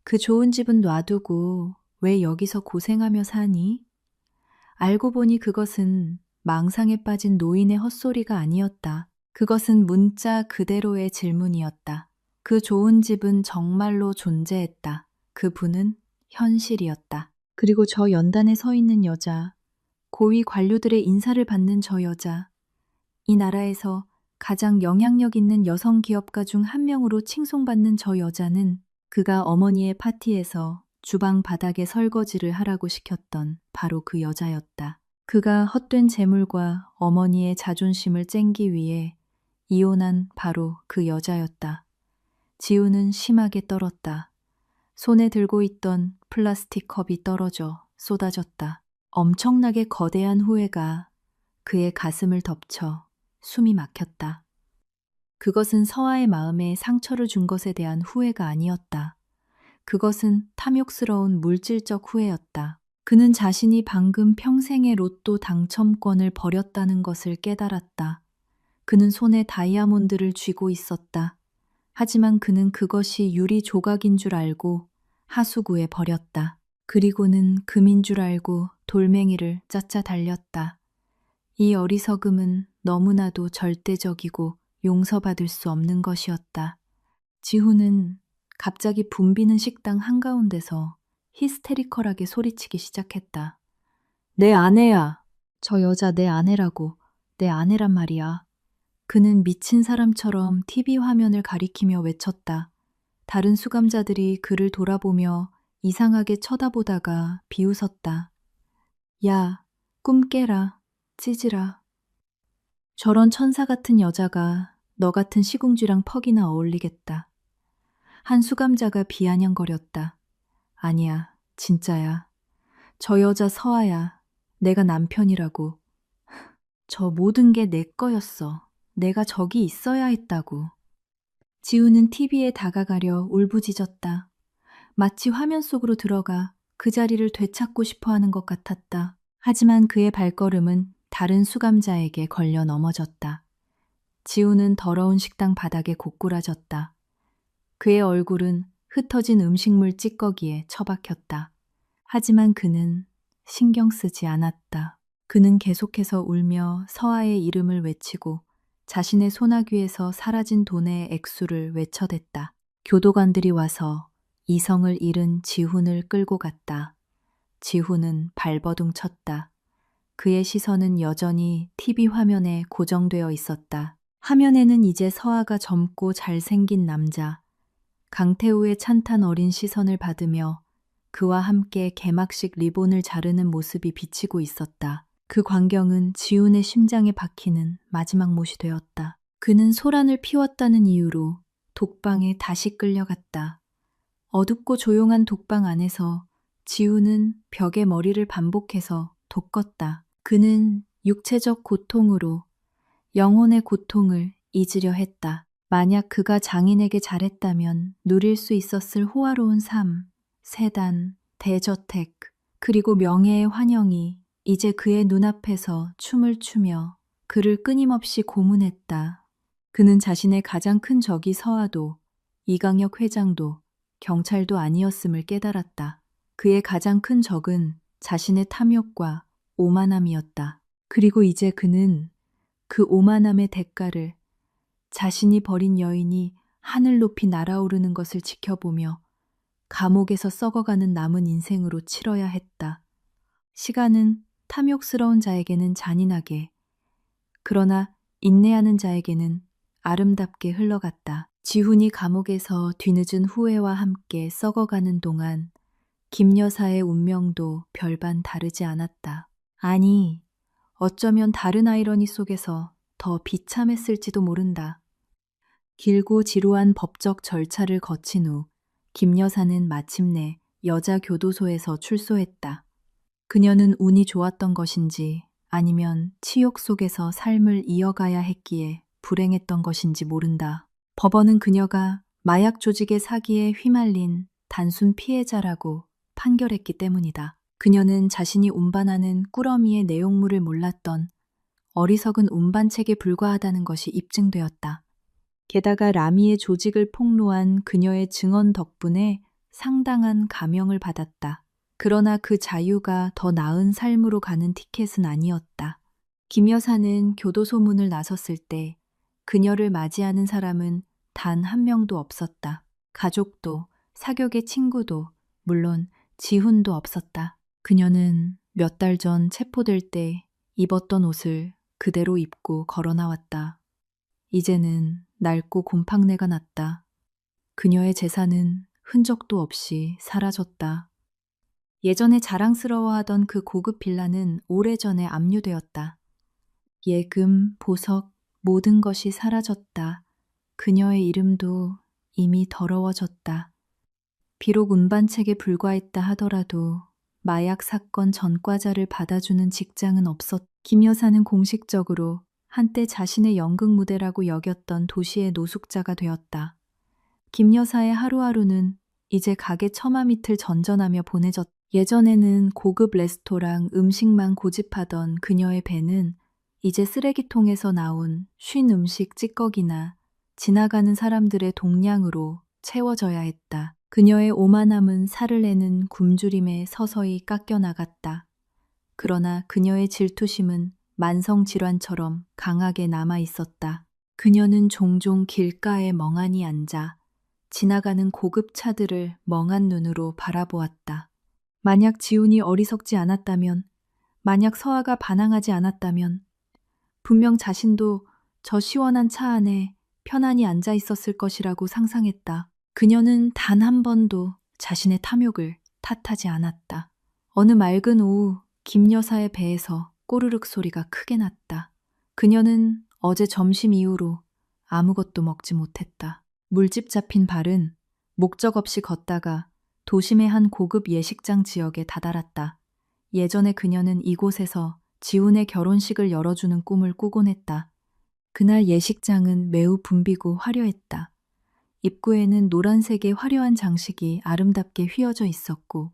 그 좋은 집은 놔두고 왜 여기서 고생하며 사니? 알고 보니 그것은 망상에 빠진 노인의 헛소리가 아니었다. 그것은 문자 그대로의 질문이었다. 그 좋은 집은 정말로 존재했다. 그 부는 현실이었다. 그리고 저 연단에 서 있는 여자, 고위 관료들의 인사를 받는 저 여자, 이 나라에서 가장 영향력 있는 여성 기업가 중 한 명으로 칭송받는 저 여자는 그가 어머니의 파티에서 주방 바닥에 설거지를 하라고 시켰던 바로 그 여자였다. 그가 헛된 재물과 어머니의 자존심을 쨍기 위해 이혼한 바로 그 여자였다. 지우는 심하게 떨었다. 손에 들고 있던 플라스틱 컵이 떨어져 쏟아졌다. 엄청나게 거대한 후회가 그의 가슴을 덮쳐 숨이 막혔다. 그것은 서아의 마음에 상처를 준 것에 대한 후회가 아니었다. 그것은 탐욕스러운 물질적 후회였다. 그는 자신이 방금 평생의 로또 당첨권을 버렸다는 것을 깨달았다. 그는 손에 다이아몬드를 쥐고 있었다. 하지만 그는 그것이 유리 조각인 줄 알고 하수구에 버렸다. 그리고는 금인 줄 알고 돌멩이를 짜짜 달렸다. 이 어리석음은 너무나도 절대적이고 용서받을 수 없는 것이었다. 지훈은 갑자기 붐비는 식당 한가운데서 히스테리컬하게 소리치기 시작했다. 내 아내야. 저 여자 내 아내라고. 내 아내란 말이야. 그는 미친 사람처럼 TV 화면을 가리키며 외쳤다. 다른 수감자들이 그를 돌아보며 이상하게 쳐다보다가 비웃었다. 야, 꿈 깨라. 찌질아. 저런 천사 같은 여자가 너 같은 시궁쥐랑 퍽이나 어울리겠다. 한 수감자가 비아냥거렸다. 아니야, 진짜야. 저 여자 서아야. 내가 남편이라고. 저 모든 게 내 거였어. 내가 저기 있어야 했다고. 지우는 TV에 다가가려 울부짖었다. 마치 화면 속으로 들어가 그 자리를 되찾고 싶어 하는 것 같았다. 하지만 그의 발걸음은 다른 수감자에게 걸려 넘어졌다. 지우는 더러운 식당 바닥에 고꾸라졌다. 그의 얼굴은 흩어진 음식물 찌꺼기에 처박혔다. 하지만 그는 신경 쓰지 않았다. 그는 계속해서 울며 서아의 이름을 외치고 자신의 소나귀에서 사라진 돈의 액수를 외쳐댔다. 교도관들이 와서 이성을 잃은 지훈을 끌고 갔다. 지훈은 발버둥 쳤다. 그의 시선은 여전히 TV 화면에 고정되어 있었다. 화면에는 이제 서아가 젊고 잘생긴 남자, 강태우의 찬탄 어린 시선을 받으며 그와 함께 개막식 리본을 자르는 모습이 비치고 있었다. 그 광경은 지훈의 심장에 박히는 마지막 못이 되었다. 그는 소란을 피웠다는 이유로 독방에 다시 끌려갔다. 어둡고 조용한 독방 안에서 지훈은 벽에 머리를 반복해서 돋궜다. 그는 육체적 고통으로 영혼의 고통을 잊으려 했다. 만약 그가 장인에게 잘했다면 누릴 수 있었을 호화로운 삶, 세단, 대저택, 그리고 명예의 환영이 이제 그의 눈앞에서 춤을 추며 그를 끊임없이 고문했다. 그는 자신의 가장 큰 적이 서아도, 이강혁 회장도, 경찰도 아니었음을 깨달았다. 그의 가장 큰 적은 자신의 탐욕과 오만함이었다. 그리고 이제 그는 그 오만함의 대가를 자신이 버린 여인이 하늘 높이 날아오르는 것을 지켜보며 감옥에서 썩어가는 남은 인생으로 치러야 했다. 시간은 탐욕스러운 자에게는 잔인하게, 그러나 인내하는 자에게는 아름답게 흘러갔다. 지훈이 감옥에서 뒤늦은 후회와 함께 썩어가는 동안 김 여사의 운명도 별반 다르지 않았다. 아니, 어쩌면 다른 아이러니 속에서 더 비참했을지도 모른다. 길고 지루한 법적 절차를 거친 후 김 여사는 마침내 여자 교도소에서 출소했다. 그녀는 운이 좋았던 것인지 아니면 치욕 속에서 삶을 이어가야 했기에 불행했던 것인지 모른다. 법원은 그녀가 마약 조직의 사기에 휘말린 단순 피해자라고 판결했기 때문이다. 그녀는 자신이 운반하는 꾸러미의 내용물을 몰랐던 어리석은 운반책에 불과하다는 것이 입증되었다. 게다가 라미의 조직을 폭로한 그녀의 증언 덕분에 상당한 감형을 받았다. 그러나 그 자유가 더 나은 삶으로 가는 티켓은 아니었다. 김 여사는 교도소 문을 나섰을 때 그녀를 맞이하는 사람은 단 한 명도 없었다. 가족도, 사격의 친구도, 물론 지훈도 없었다. 그녀는 몇 달 전 체포될 때 입었던 옷을 그대로 입고 걸어 나왔다. 이제는 낡고 곰팡내가 났다. 그녀의 재산은 흔적도 없이 사라졌다. 예전에 자랑스러워하던 그 고급 빌라는 오래전에 압류되었다. 예금, 보석, 모든 것이 사라졌다. 그녀의 이름도 이미 더러워졌다. 비록 운반책에 불과했다 하더라도 마약 사건 전과자를 받아주는 직장은 없었다. 김 여사는 공식적으로 한때 자신의 연극 무대라고 여겼던 도시의 노숙자가 되었다. 김 여사의 하루하루는 이제 가게 처마 밑을 전전하며 보내졌다. 예전에는 고급 레스토랑 음식만 고집하던 그녀의 배는 이제 쓰레기통에서 나온 쉰 음식 찌꺼기나 지나가는 사람들의 동량으로 채워져야 했다. 그녀의 오만함은 살을 내는 굶주림에 서서히 깎여 나갔다. 그러나 그녀의 질투심은 만성질환처럼 강하게 남아 있었다. 그녀는 종종 길가에 멍하니 앉아 지나가는 고급 차들을 멍한 눈으로 바라보았다. 만약 지훈이 어리석지 않았다면, 만약 서아가 반항하지 않았다면, 분명 자신도 저 시원한 차 안에 편안히 앉아 있었을 것이라고 상상했다. 그녀는 단 한 번도 자신의 탐욕을 탓하지 않았다. 어느 맑은 오후 김 여사의 배에서 꼬르륵 소리가 크게 났다. 그녀는 어제 점심 이후로 아무것도 먹지 못했다. 물집 잡힌 발은 목적 없이 걷다가 도심의 한 고급 예식장 지역에 다다랐다. 예전에 그녀는 이곳에서 지훈의 결혼식을 열어주는 꿈을 꾸곤 했다. 그날 예식장은 매우 붐비고 화려했다. 입구에는 노란색의 화려한 장식이 아름답게 휘어져 있었고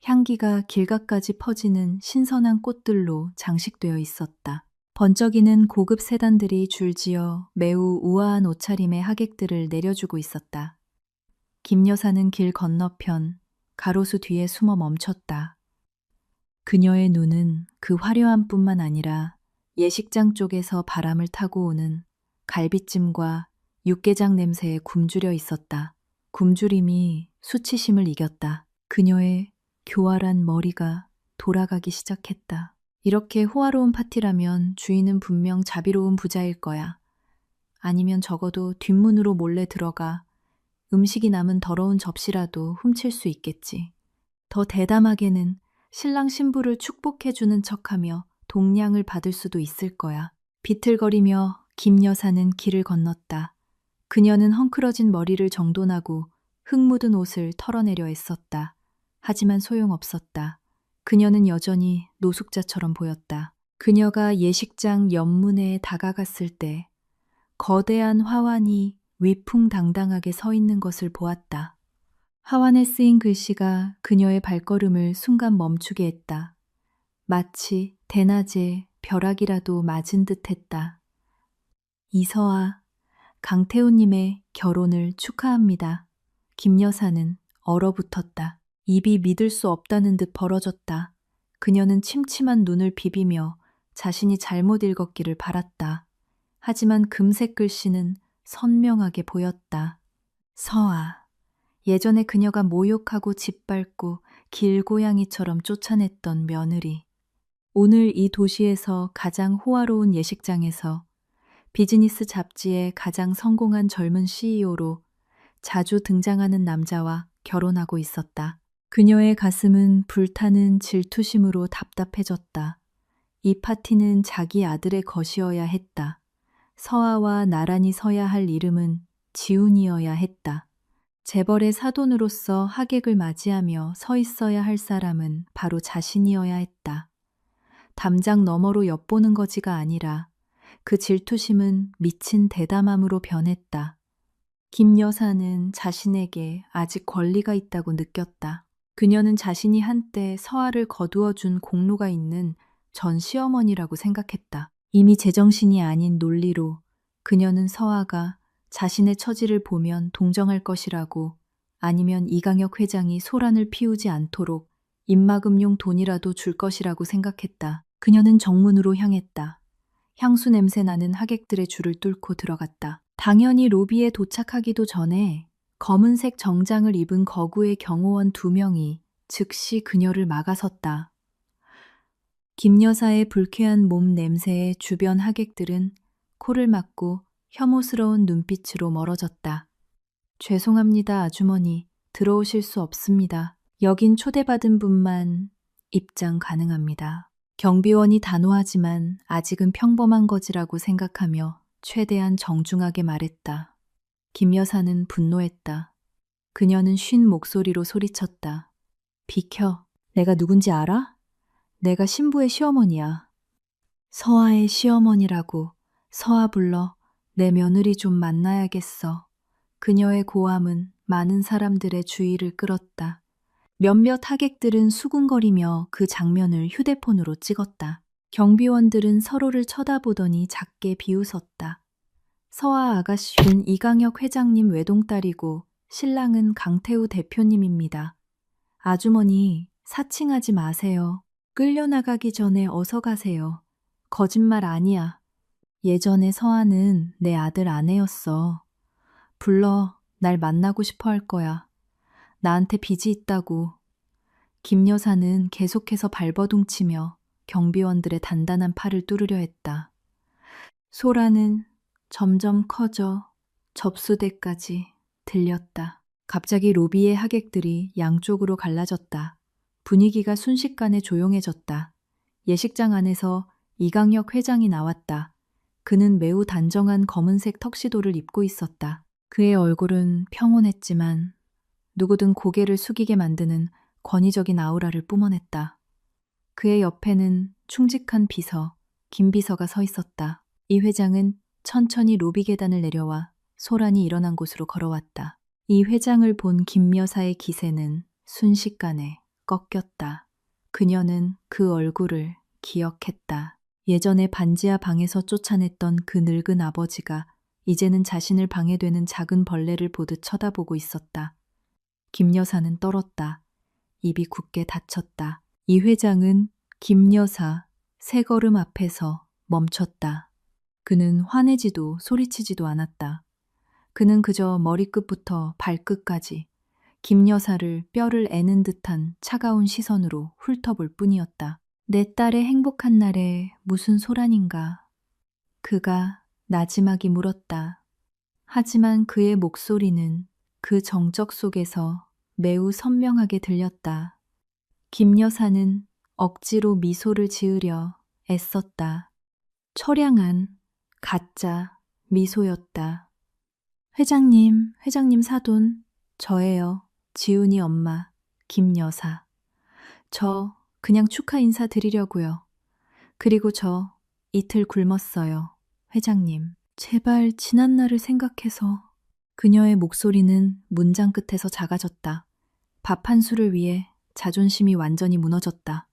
향기가 길가까지 퍼지는 신선한 꽃들로 장식되어 있었다. 번쩍이는 고급 세단들이 줄지어 매우 우아한 옷차림의 하객들을 내려주고 있었다. 김 여사는 길 건너편 가로수 뒤에 숨어 멈췄다. 그녀의 눈은 그 화려함뿐만 아니라 예식장 쪽에서 바람을 타고 오는 갈비찜과 육개장 냄새에 굶주려 있었다. 굶주림이 수치심을 이겼다. 그녀의 교활한 머리가 돌아가기 시작했다. 이렇게 호화로운 파티라면 주인은 분명 자비로운 부자일 거야. 아니면 적어도 뒷문으로 몰래 들어가 음식이 남은 더러운 접시라도 훔칠 수 있겠지. 더 대담하게는 신랑 신부를 축복해주는 척하며 동량을 받을 수도 있을 거야. 비틀거리며 김 여사는 길을 건넜다. 그녀는 헝클어진 머리를 정돈하고 흙 묻은 옷을 털어내려 애썼다. 하지만 소용없었다. 그녀는 여전히 노숙자처럼 보였다. 그녀가 예식장 옆문에 다가갔을 때 거대한 화환이 위풍당당하게 서 있는 것을 보았다. 화환에 쓰인 글씨가 그녀의 발걸음을 순간 멈추게 했다. 마치 대낮에 벼락이라도 맞은 듯 했다. 이서아, 강태우님의 결혼을 축하합니다. 김 여사는 얼어붙었다. 입이 믿을 수 없다는 듯 벌어졌다. 그녀는 침침한 눈을 비비며 자신이 잘못 읽었기를 바랐다. 하지만 금색 글씨는 선명하게 보였다. 서아. 예전에 그녀가 모욕하고 짓밟고 길고양이처럼 쫓아냈던 며느리. 오늘 이 도시에서 가장 호화로운 예식장에서 비즈니스 잡지의 가장 성공한 젊은 CEO로 자주 등장하는 남자와 결혼하고 있었다. 그녀의 가슴은 불타는 질투심으로 답답해졌다. 이 파티는 자기 아들의 것이어야 했다. 서아와 나란히 서야 할 이름은 지훈이어야 했다. 재벌의 사돈으로서 하객을 맞이하며 서 있어야 할 사람은 바로 자신이어야 했다. 담장 너머로 엿보는 거지가 아니라 그 질투심은 미친 대담함으로 변했다. 김 여사는 자신에게 아직 권리가 있다고 느꼈다. 그녀는 자신이 한때 서아를 거두어준 공로가 있는 전 시어머니라고 생각했다. 이미 제정신이 아닌 논리로 그녀는 서아가 자신의 처지를 보면 동정할 것이라고 아니면 이강혁 회장이 소란을 피우지 않도록 입막음용 돈이라도 줄 것이라고 생각했다. 그녀는 정문으로 향했다. 향수 냄새 나는 하객들의 줄을 뚫고 들어갔다. 당연히 로비에 도착하기도 전에 검은색 정장을 입은 거구의 경호원 2명이 즉시 그녀를 막아섰다. 김 여사의 불쾌한 몸 냄새에 주변 하객들은 코를 막고 혐오스러운 눈빛으로 멀어졌다. 죄송합니다, 아주머니. 들어오실 수 없습니다. 여긴 초대받은 분만 입장 가능합니다. 경비원이 단호하지만 아직은 평범한 거지라고 생각하며 최대한 정중하게 말했다. 김 여사는 분노했다. 그녀는 쉰 목소리로 소리쳤다. 비켜. 내가 누군지 알아? 내가 신부의 시어머니야. 서아의 시어머니라고. 서아 불러. 내 며느리 좀 만나야겠어. 그녀의 고함은 많은 사람들의 주의를 끌었다. 몇몇 하객들은 수군거리며 그 장면을 휴대폰으로 찍었다. 경비원들은 서로를 쳐다보더니 작게 비웃었다. 서아 아가씨는 이강혁 회장님 외동딸이고 신랑은 강태우 대표님입니다. 아주머니, 사칭하지 마세요. 끌려나가기 전에 어서 가세요. 거짓말 아니야. 예전에 서아는 내 아들 아내였어. 불러. 날 만나고 싶어 할 거야. 나한테 빚이 있다고. 김 여사는 계속해서 발버둥치며 경비원들의 단단한 팔을 뚫으려 했다. 소라는 점점 커져 접수대까지 들렸다. 갑자기 로비의 하객들이 양쪽으로 갈라졌다. 분위기가 순식간에 조용해졌다. 예식장 안에서 이강혁 회장이 나왔다. 그는 매우 단정한 검은색 턱시도를 입고 있었다. 그의 얼굴은 평온했지만 누구든 고개를 숙이게 만드는 권위적인 아우라를 뿜어냈다. 그의 옆에는 충직한 비서, 김 비서가 서 있었다. 이 회장은 천천히 로비 계단을 내려와 소란이 일어난 곳으로 걸어왔다. 이 회장을 본 김 여사의 기세는 순식간에 꺾였다. 그녀는 그 얼굴을 기억했다. 예전에 반지하 방에서 쫓아냈던 그 늙은 아버지가 이제는 자신을 방해되는 작은 벌레를 보듯 쳐다보고 있었다. 김 여사는 떨었다. 입이 굳게 닫혔다. 이 회장은 김 여사 3걸음 앞에서 멈췄다. 그는 화내지도 소리치지도 않았다. 그는 그저 머리끝부터 발끝까지 김 여사를 뼈를 애는 듯한 차가운 시선으로 훑어볼 뿐이었다. 내 딸의 행복한 날에 무슨 소란인가. 그가 나지막이 물었다. 하지만 그의 목소리는 그 정적 속에서 매우 선명하게 들렸다. 김 여사는 억지로 미소를 지으려 애썼다. 처량한 가짜 미소였다. 회장님 사돈, 저예요. 지훈이 엄마, 김 여사. 저 그냥 축하 인사 드리려고요. 그리고 저 이틀 굶었어요. 회장님, 제발 지난 날을 생각해서. 그녀의 목소리는 문장 끝에서 작아졌다. 밥 한 수를 위해 자존심이 완전히 무너졌다.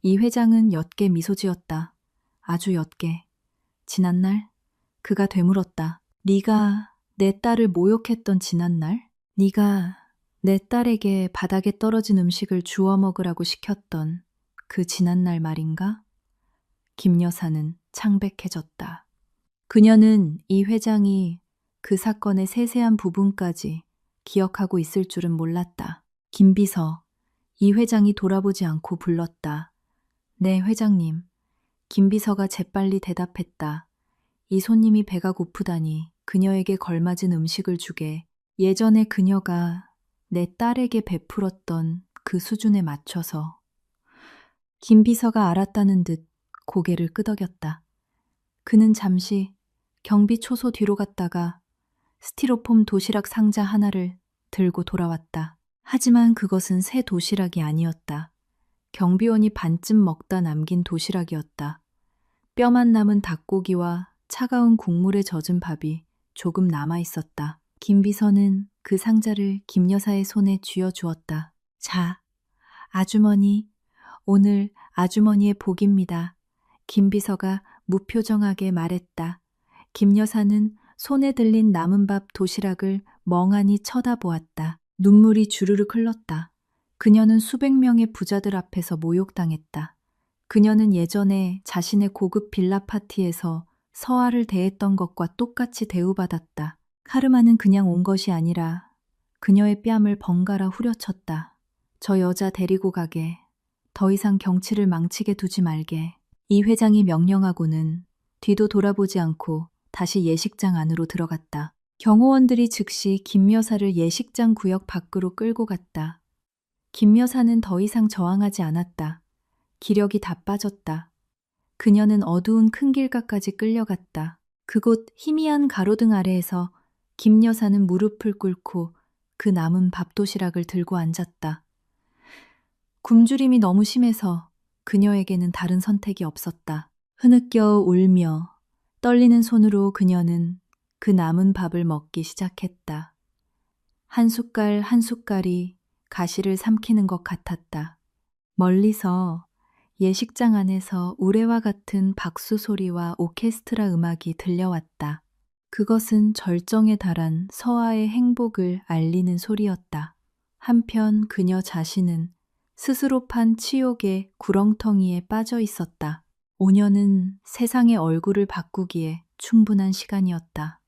이 회장은 옅게 미소 지었다. 아주 옅게. 지난날? 그가 되물었다. 네가 내 딸을 모욕했던 지난날? 네가 내 딸에게 바닥에 떨어진 음식을 주워 먹으라고 시켰던 그 지난날 말인가? 김 여사는 창백해졌다. 그녀는 이 회장이 그 사건의 세세한 부분까지 기억하고 있을 줄은 몰랐다. 김 비서, 이 회장이 돌아보지 않고 불렀다. 네, 회장님. 김 비서가 재빨리 대답했다. 이 손님이 배가 고프다니 그녀에게 걸맞은 음식을 주게. 예전에 그녀가 내 딸에게 베풀었던 그 수준에 맞춰서. 김 비서가 알았다는 듯 고개를 끄덕였다. 그는 잠시 경비 초소 뒤로 갔다가 스티로폼 도시락 상자 하나를 들고 돌아왔다. 하지만 그것은 새 도시락이 아니었다. 경비원이 반쯤 먹다 남긴 도시락이었다. 뼈만 남은 닭고기와 차가운 국물에 젖은 밥이 조금 남아 있었다. 김 비서는 그 상자를 김 여사의 손에 쥐어주었다. 자, 아주머니, 오늘 아주머니의 복입니다. 김 비서가 무표정하게 말했다. 김 여사는 손에 들린 남은 밥 도시락을 멍하니 쳐다보았다. 눈물이 주르륵 흘렀다. 그녀는 수백 명의 부자들 앞에서 모욕당했다. 그녀는 예전에 자신의 고급 빌라 파티에서 서아를 대했던 것과 똑같이 대우받았다. 카르마는 그냥 온 것이 아니라 그녀의 뺨을 번갈아 후려쳤다. 저 여자 데리고 가게. 더 이상 경치를 망치게 두지 말게. 이 회장이 명령하고는 뒤도 돌아보지 않고 다시 예식장 안으로 들어갔다. 경호원들이 즉시 김 여사를 예식장 구역 밖으로 끌고 갔다. 김 여사는 더 이상 저항하지 않았다. 기력이 다 빠졌다. 그녀는 어두운 큰 길가까지 끌려갔다. 그곳 희미한 가로등 아래에서 김 여사는 무릎을 꿇고 그 남은 밥도시락을 들고 앉았다. 굶주림이 너무 심해서 그녀에게는 다른 선택이 없었다. 흐느껴 울며 떨리는 손으로 그녀는 그 남은 밥을 먹기 시작했다. 한 숟갈 한 숟갈이 가시를 삼키는 것 같았다. 멀리서 예식장 안에서 우레와 같은 박수 소리와 오케스트라 음악이 들려왔다. 그것은 절정에 달한 서아의 행복을 알리는 소리였다. 한편 그녀 자신은 스스로 판 치욕의 구렁텅이에 빠져 있었다. 5년은 세상의 얼굴을 바꾸기에 충분한 시간이었다.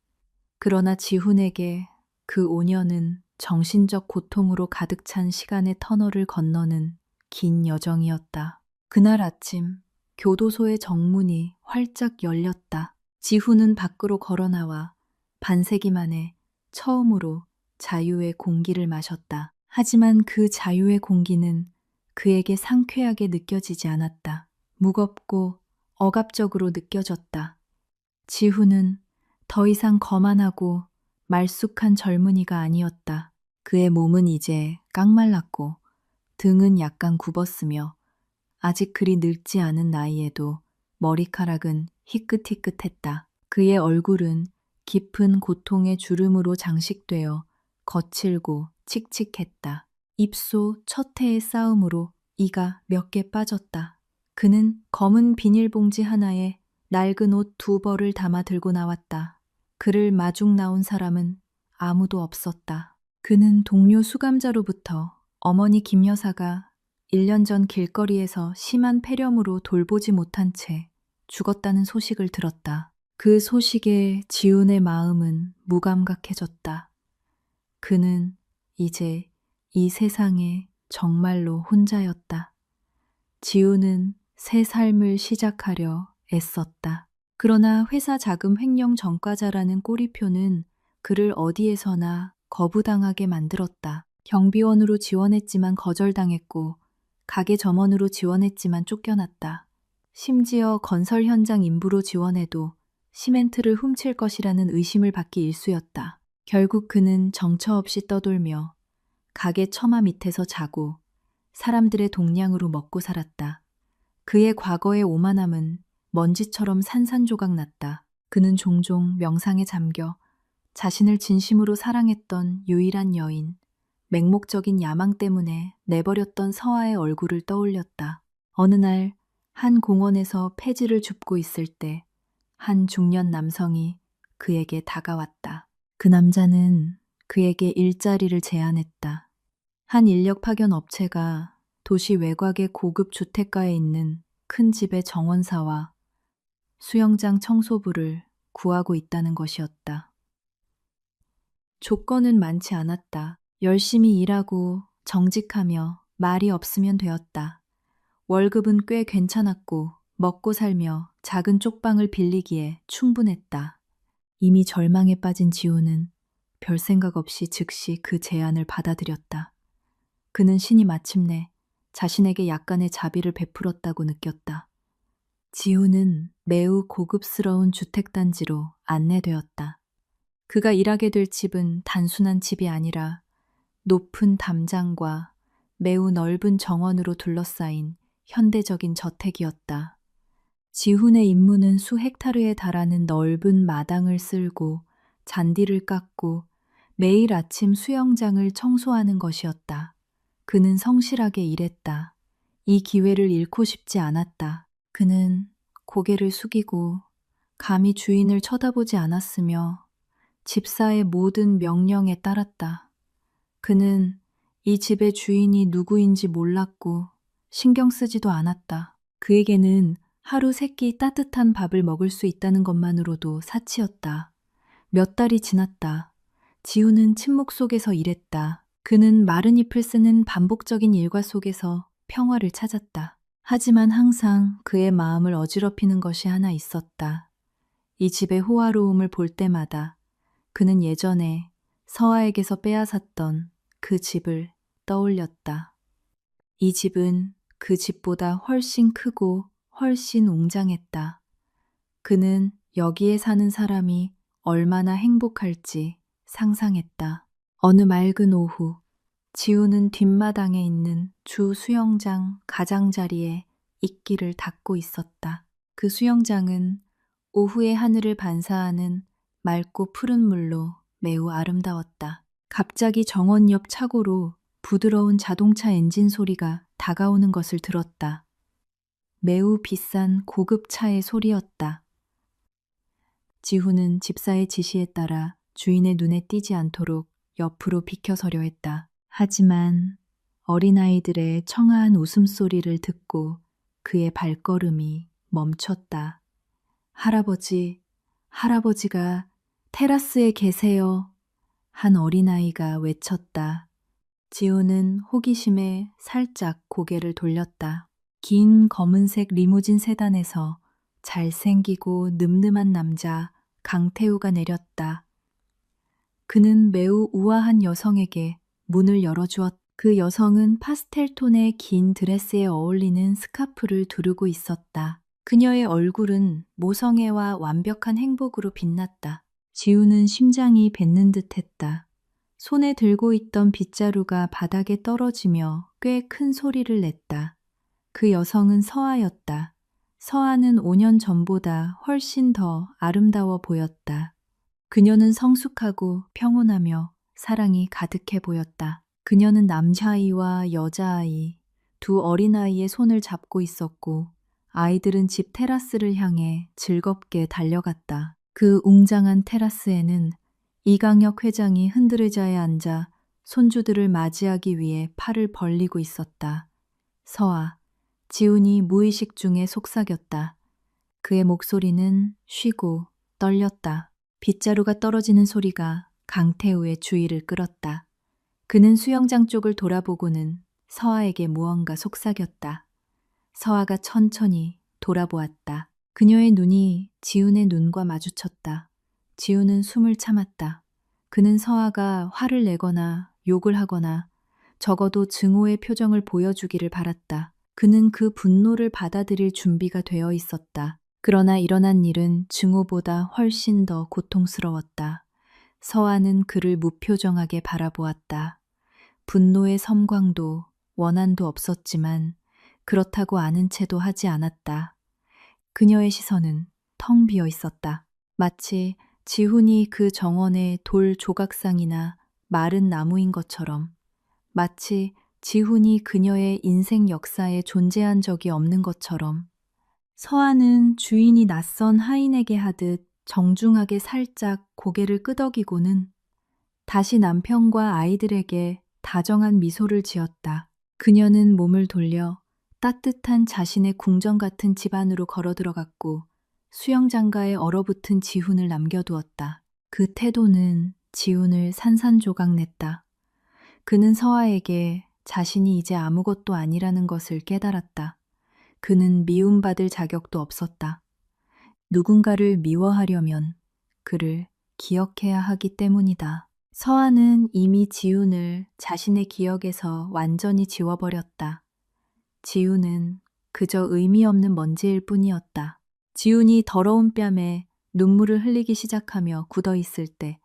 그러나 지훈에게 그 5년은 정신적 고통으로 가득 찬 시간의 터널을 건너는 긴 여정이었다. 그날 아침 교도소의 정문이 활짝 열렸다. 지훈은 밖으로 걸어나와 반세기 만에 처음으로 자유의 공기를 마셨다. 하지만 그 자유의 공기는 그에게 상쾌하게 느껴지지 않았다. 무겁고 억압적으로 느껴졌다. 지훈은 더 이상 거만하고 말쑥한 젊은이가 아니었다. 그의 몸은 이제 깡말랐고 등은 약간 굽었으며 아직 그리 늙지 않은 나이에도 머리카락은 희끗희끗했다. 그의 얼굴은 깊은 고통의 주름으로 장식되어 거칠고 칙칙했다. 입소 첫 해의 싸움으로 이가 몇 개 빠졌다. 그는 검은 비닐봉지 하나에 낡은 옷 2벌을 담아 들고 나왔다. 그를 마중 나온 사람은 아무도 없었다. 그는 동료 수감자로부터 어머니 김 여사가 1년 전 길거리에서 심한 폐렴으로 돌보지 못한 채 죽었다는 소식을 들었다. 그 소식에 지훈의 마음은 무감각해졌다. 그는 이제 이 세상에 정말로 혼자였다. 지훈은 새 삶을 시작하려 애썼다. 그러나 회사 자금 횡령 전과자라는 꼬리표는 그를 어디에서나 거부당하게 만들었다. 경비원으로 지원했지만 거절당했고 가게 점원으로 지원했지만 쫓겨났다. 심지어 건설 현장 인부로 지원해도 시멘트를 훔칠 것이라는 의심을 받기 일쑤였다. 결국 그는 정처 없이 떠돌며 가게 처마 밑에서 자고 사람들의 동량으로 먹고 살았다. 그의 과거의 오만함은 먼지처럼 산산조각 났다. 그는 종종 명상에 잠겨 자신을 진심으로 사랑했던 유일한 여인, 맹목적인 야망 때문에 내버렸던 서아의 얼굴을 떠올렸다. 어느 날 한 공원에서 폐지를 줍고 있을 때 한 중년 남성이 그에게 다가왔다. 그 남자는 그에게 일자리를 제안했다. 한 인력 파견 업체가 도시 외곽의 고급 주택가에 있는 큰 집의 정원사와 수영장 청소부를 구하고 있다는 것이었다. 조건은 많지 않았다. 열심히 일하고 정직하며 말이 없으면 되었다. 월급은 꽤 괜찮았고 먹고 살며 작은 쪽방을 빌리기에 충분했다. 이미 절망에 빠진 지우는 별 생각 없이 즉시 그 제안을 받아들였다. 그는 신이 마침내 자신에게 약간의 자비를 베풀었다고 느꼈다. 지우는 매우 고급스러운 주택단지로 안내되었다. 그가 일하게 될 집은 단순한 집이 아니라 높은 담장과 매우 넓은 정원으로 둘러싸인 현대적인 저택이었다. 지훈의 임무는 수 헥타르에 달하는 넓은 마당을 쓸고 잔디를 깎고 매일 아침 수영장을 청소하는 것이었다. 그는 성실하게 일했다. 이 기회를 잃고 싶지 않았다. 그는 고개를 숙이고 감히 주인을 쳐다보지 않았으며 집사의 모든 명령에 따랐다. 그는 이 집의 주인이 누구인지 몰랐고 신경 쓰지도 않았다. 그에게는 하루 3끼 따뜻한 밥을 먹을 수 있다는 것만으로도 사치였다. 몇 달이 지났다. 지우는 침묵 속에서 일했다. 그는 마른 잎을 쓰는 반복적인 일과 속에서 평화를 찾았다. 하지만 항상 그의 마음을 어지럽히는 것이 하나 있었다. 이 집의 호화로움을 볼 때마다 그는 예전에 서아에게서 빼앗았던 그 집을 떠올렸다. 이 집은 그 집보다 훨씬 크고 훨씬 웅장했다. 그는 여기에 사는 사람이 얼마나 행복할지 상상했다. 어느 맑은 오후, 지우는 뒷마당에 있는 주 수영장 가장자리에 이끼를 닦고 있었다. 그 수영장은 오후의 하늘을 반사하는 맑고 푸른 물로 매우 아름다웠다. 갑자기 정원 옆 차고로 부드러운 자동차 엔진 소리가 다가오는 것을 들었다. 매우 비싼 고급 차의 소리였다. 지후는 집사의 지시에 따라 주인의 눈에 띄지 않도록 옆으로 비켜서려 했다. 하지만 어린아이들의 청아한 웃음소리를 듣고 그의 발걸음이 멈췄다. 할아버지, 할아버지가 테라스에 계세요. 한 어린아이가 외쳤다. 지우는 호기심에 살짝 고개를 돌렸다. 긴 검은색 리무진 세단에서 잘생기고 늠름한 남자 강태우가 내렸다. 그는 매우 우아한 여성에게 문을 열어주었다. 그 여성은 파스텔 톤의 긴 드레스에 어울리는 스카프를 두르고 있었다. 그녀의 얼굴은 모성애와 완벽한 행복으로 빛났다. 지우는 심장이 뱉는 듯했다. 손에 들고 있던 빗자루가 바닥에 떨어지며 꽤 큰 소리를 냈다. 그 여성은 서아였다. 서아는 5년 전보다 훨씬 더 아름다워 보였다. 그녀는 성숙하고 평온하며 사랑이 가득해 보였다. 그녀는 남자아이와 여자아이, 두 어린아이의 손을 잡고 있었고 아이들은 집 테라스를 향해 즐겁게 달려갔다. 그 웅장한 테라스에는 이강혁 회장이 흔들의자에 앉아 손주들을 맞이하기 위해 팔을 벌리고 있었다. 서아, 지훈이 무의식 중에 속삭였다. 그의 목소리는 쉬고 떨렸다. 빗자루가 떨어지는 소리가 강태우의 주의를 끌었다. 그는 수영장 쪽을 돌아보고는 서아에게 무언가 속삭였다. 서아가 천천히 돌아보았다. 그녀의 눈이 지훈의 눈과 마주쳤다. 지훈은 숨을 참았다. 그는 서아가 화를 내거나 욕을 하거나 적어도 증오의 표정을 보여주기를 바랐다. 그는 그 분노를 받아들일 준비가 되어 있었다. 그러나 일어난 일은 증오보다 훨씬 더 고통스러웠다. 서아는 그를 무표정하게 바라보았다. 분노의 섬광도 원한도 없었지만 그렇다고 아는 채도 하지 않았다. 그녀의 시선은 텅 비어 있었다. 마치 지훈이 그 정원의 돌 조각상이나 마른 나무인 것처럼, 마치 지훈이 그녀의 인생 역사에 존재한 적이 없는 것처럼. 서아는 주인이 낯선 하인에게 하듯 정중하게 살짝 고개를 끄덕이고는 다시 남편과 아이들에게 다정한 미소를 지었다. 그녀는 몸을 돌려 따뜻한 자신의 궁전 같은 집 안으로 걸어 들어갔고 수영장가에 얼어붙은 지훈을 남겨두었다. 그 태도는 지훈을 산산조각 냈다. 그는 서아에게 자신이 이제 아무것도 아니라는 것을 깨달았다. 그는 미움받을 자격도 없었다. 누군가를 미워하려면 그를 기억해야 하기 때문이다. 서아는 이미 지훈을 자신의 기억에서 완전히 지워버렸다. 지훈은 그저 의미 없는 먼지일 뿐이었다. 지훈이 더러운 뺨에 눈물을 흘리기 시작하며 굳어있을 때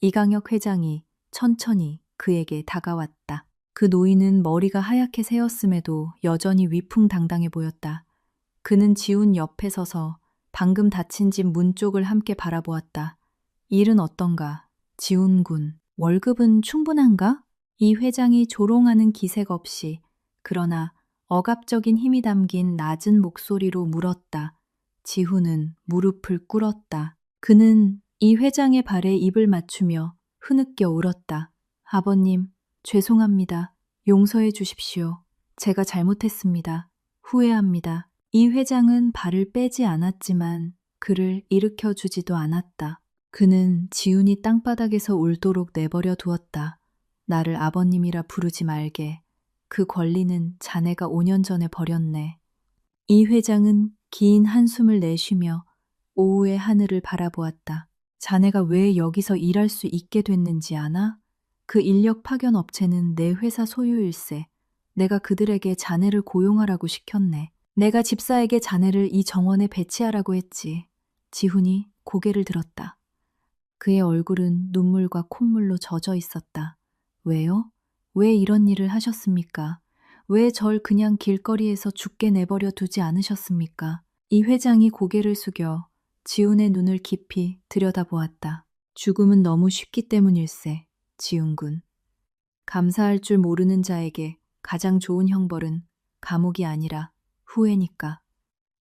이강혁 회장이 천천히 그에게 다가왔다. 그 노인은 머리가 하얗게 새었음에도 여전히 위풍당당해 보였다. 그는 지훈 옆에 서서 방금 닫힌 집 문 쪽을 함께 바라보았다. 일은 어떤가? 지훈 군, 월급은 충분한가? 이 회장이 조롱하는 기색 없이 그러나 억압적인 힘이 담긴 낮은 목소리로 물었다. 지훈은 무릎을 꿇었다. 그는 이 회장의 발에 입을 맞추며 흐느껴 울었다. 아버님, 죄송합니다. 용서해 주십시오. 제가 잘못했습니다. 후회합니다. 이 회장은 발을 빼지 않았지만 그를 일으켜 주지도 않았다. 그는 지훈이 땅바닥에서 울도록 내버려 두었다. 나를 아버님이라 부르지 말게. 그 권리는 자네가 5년 전에 버렸네. 이 회장은 긴 한숨을 내쉬며 오후의 하늘을 바라보았다. 자네가 왜 여기서 일할 수 있게 됐는지 아나? 그 인력 파견 업체는 내 회사 소유일세. 내가 그들에게 자네를 고용하라고 시켰네. 내가 집사에게 자네를 이 정원에 배치하라고 했지. 지훈이 고개를 들었다. 그의 얼굴은 눈물과 콧물로 젖어 있었다. 왜요? 왜 이런 일을 하셨습니까? 왜 절 그냥 길거리에서 죽게 내버려 두지 않으셨습니까? 이 회장이 고개를 숙여 지훈의 눈을 깊이 들여다보았다. 죽음은 너무 쉽기 때문일세, 지훈군. 감사할 줄 모르는 자에게 가장 좋은 형벌은 감옥이 아니라 후회니까.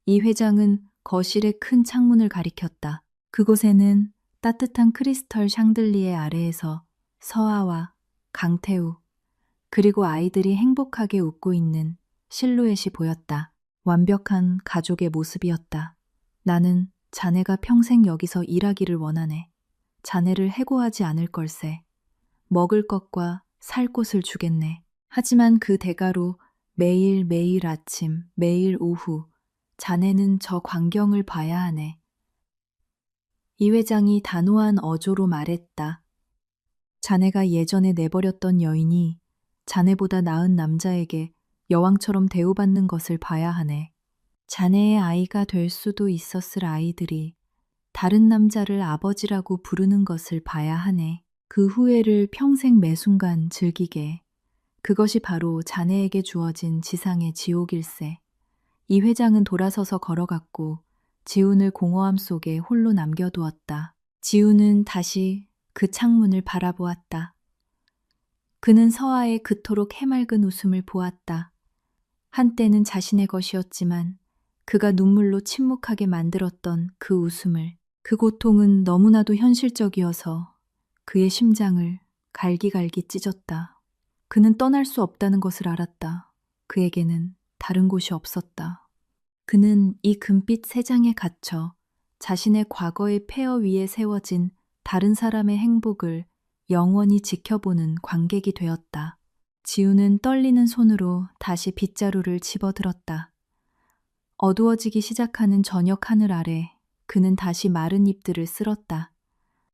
이 회장은 거실의 큰 창문을 가리켰다. 그곳에는 따뜻한 크리스털 샹들리에 아래에서 서아와 강태우, 그리고 아이들이 행복하게 웃고 있는 실루엣이 보였다. 완벽한 가족의 모습이었다. 나는 자네가 평생 여기서 일하기를 원하네. 자네를 해고하지 않을 걸세. 먹을 것과 살 곳을 주겠네. 하지만 그 대가로 매일 아침, 매일 오후 자네는 저 광경을 봐야 하네. 이 회장이 단호한 어조로 말했다. 자네가 예전에 내버렸던 여인이 자네보다 나은 남자에게 여왕처럼 대우받는 것을 봐야 하네. 자네의 아이가 될 수도 있었을 아이들이 다른 남자를 아버지라고 부르는 것을 봐야 하네. 그 후회를 평생 매 순간 즐기게. 그것이 바로 자네에게 주어진 지상의 지옥일세. 이 회장은 돌아서서 걸어갔고 지훈을 공허함 속에 홀로 남겨두었다. 지훈은 다시 그 창문을 바라보았다. 그는 서아의 그토록 해맑은 웃음을 보았다. 한때는 자신의 것이었지만 그가 눈물로 침묵하게 만들었던 그 웃음을, 그 고통은 너무나도 현실적이어서 그의 심장을 갈기갈기 찢었다. 그는 떠날 수 없다는 것을 알았다. 그에게는 다른 곳이 없었다. 그는 이 금빛 세장에 갇혀 자신의 과거의 폐허 위에 세워진 다른 사람의 행복을 영원히 지켜보는 관객이 되었다. 지우는 떨리는 손으로 다시 빗자루를 집어들었다. 어두워지기 시작하는 저녁 하늘 아래 그는 다시 마른 잎들을 쓸었다.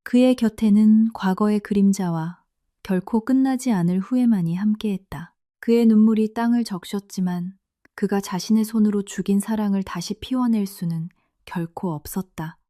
그의 곁에는 과거의 그림자와 결코 끝나지 않을 후회만이 함께했다. 그의 눈물이 땅을 적셨지만 그가 자신의 손으로 죽인 사랑을 다시 피워낼 수는 결코 없었다.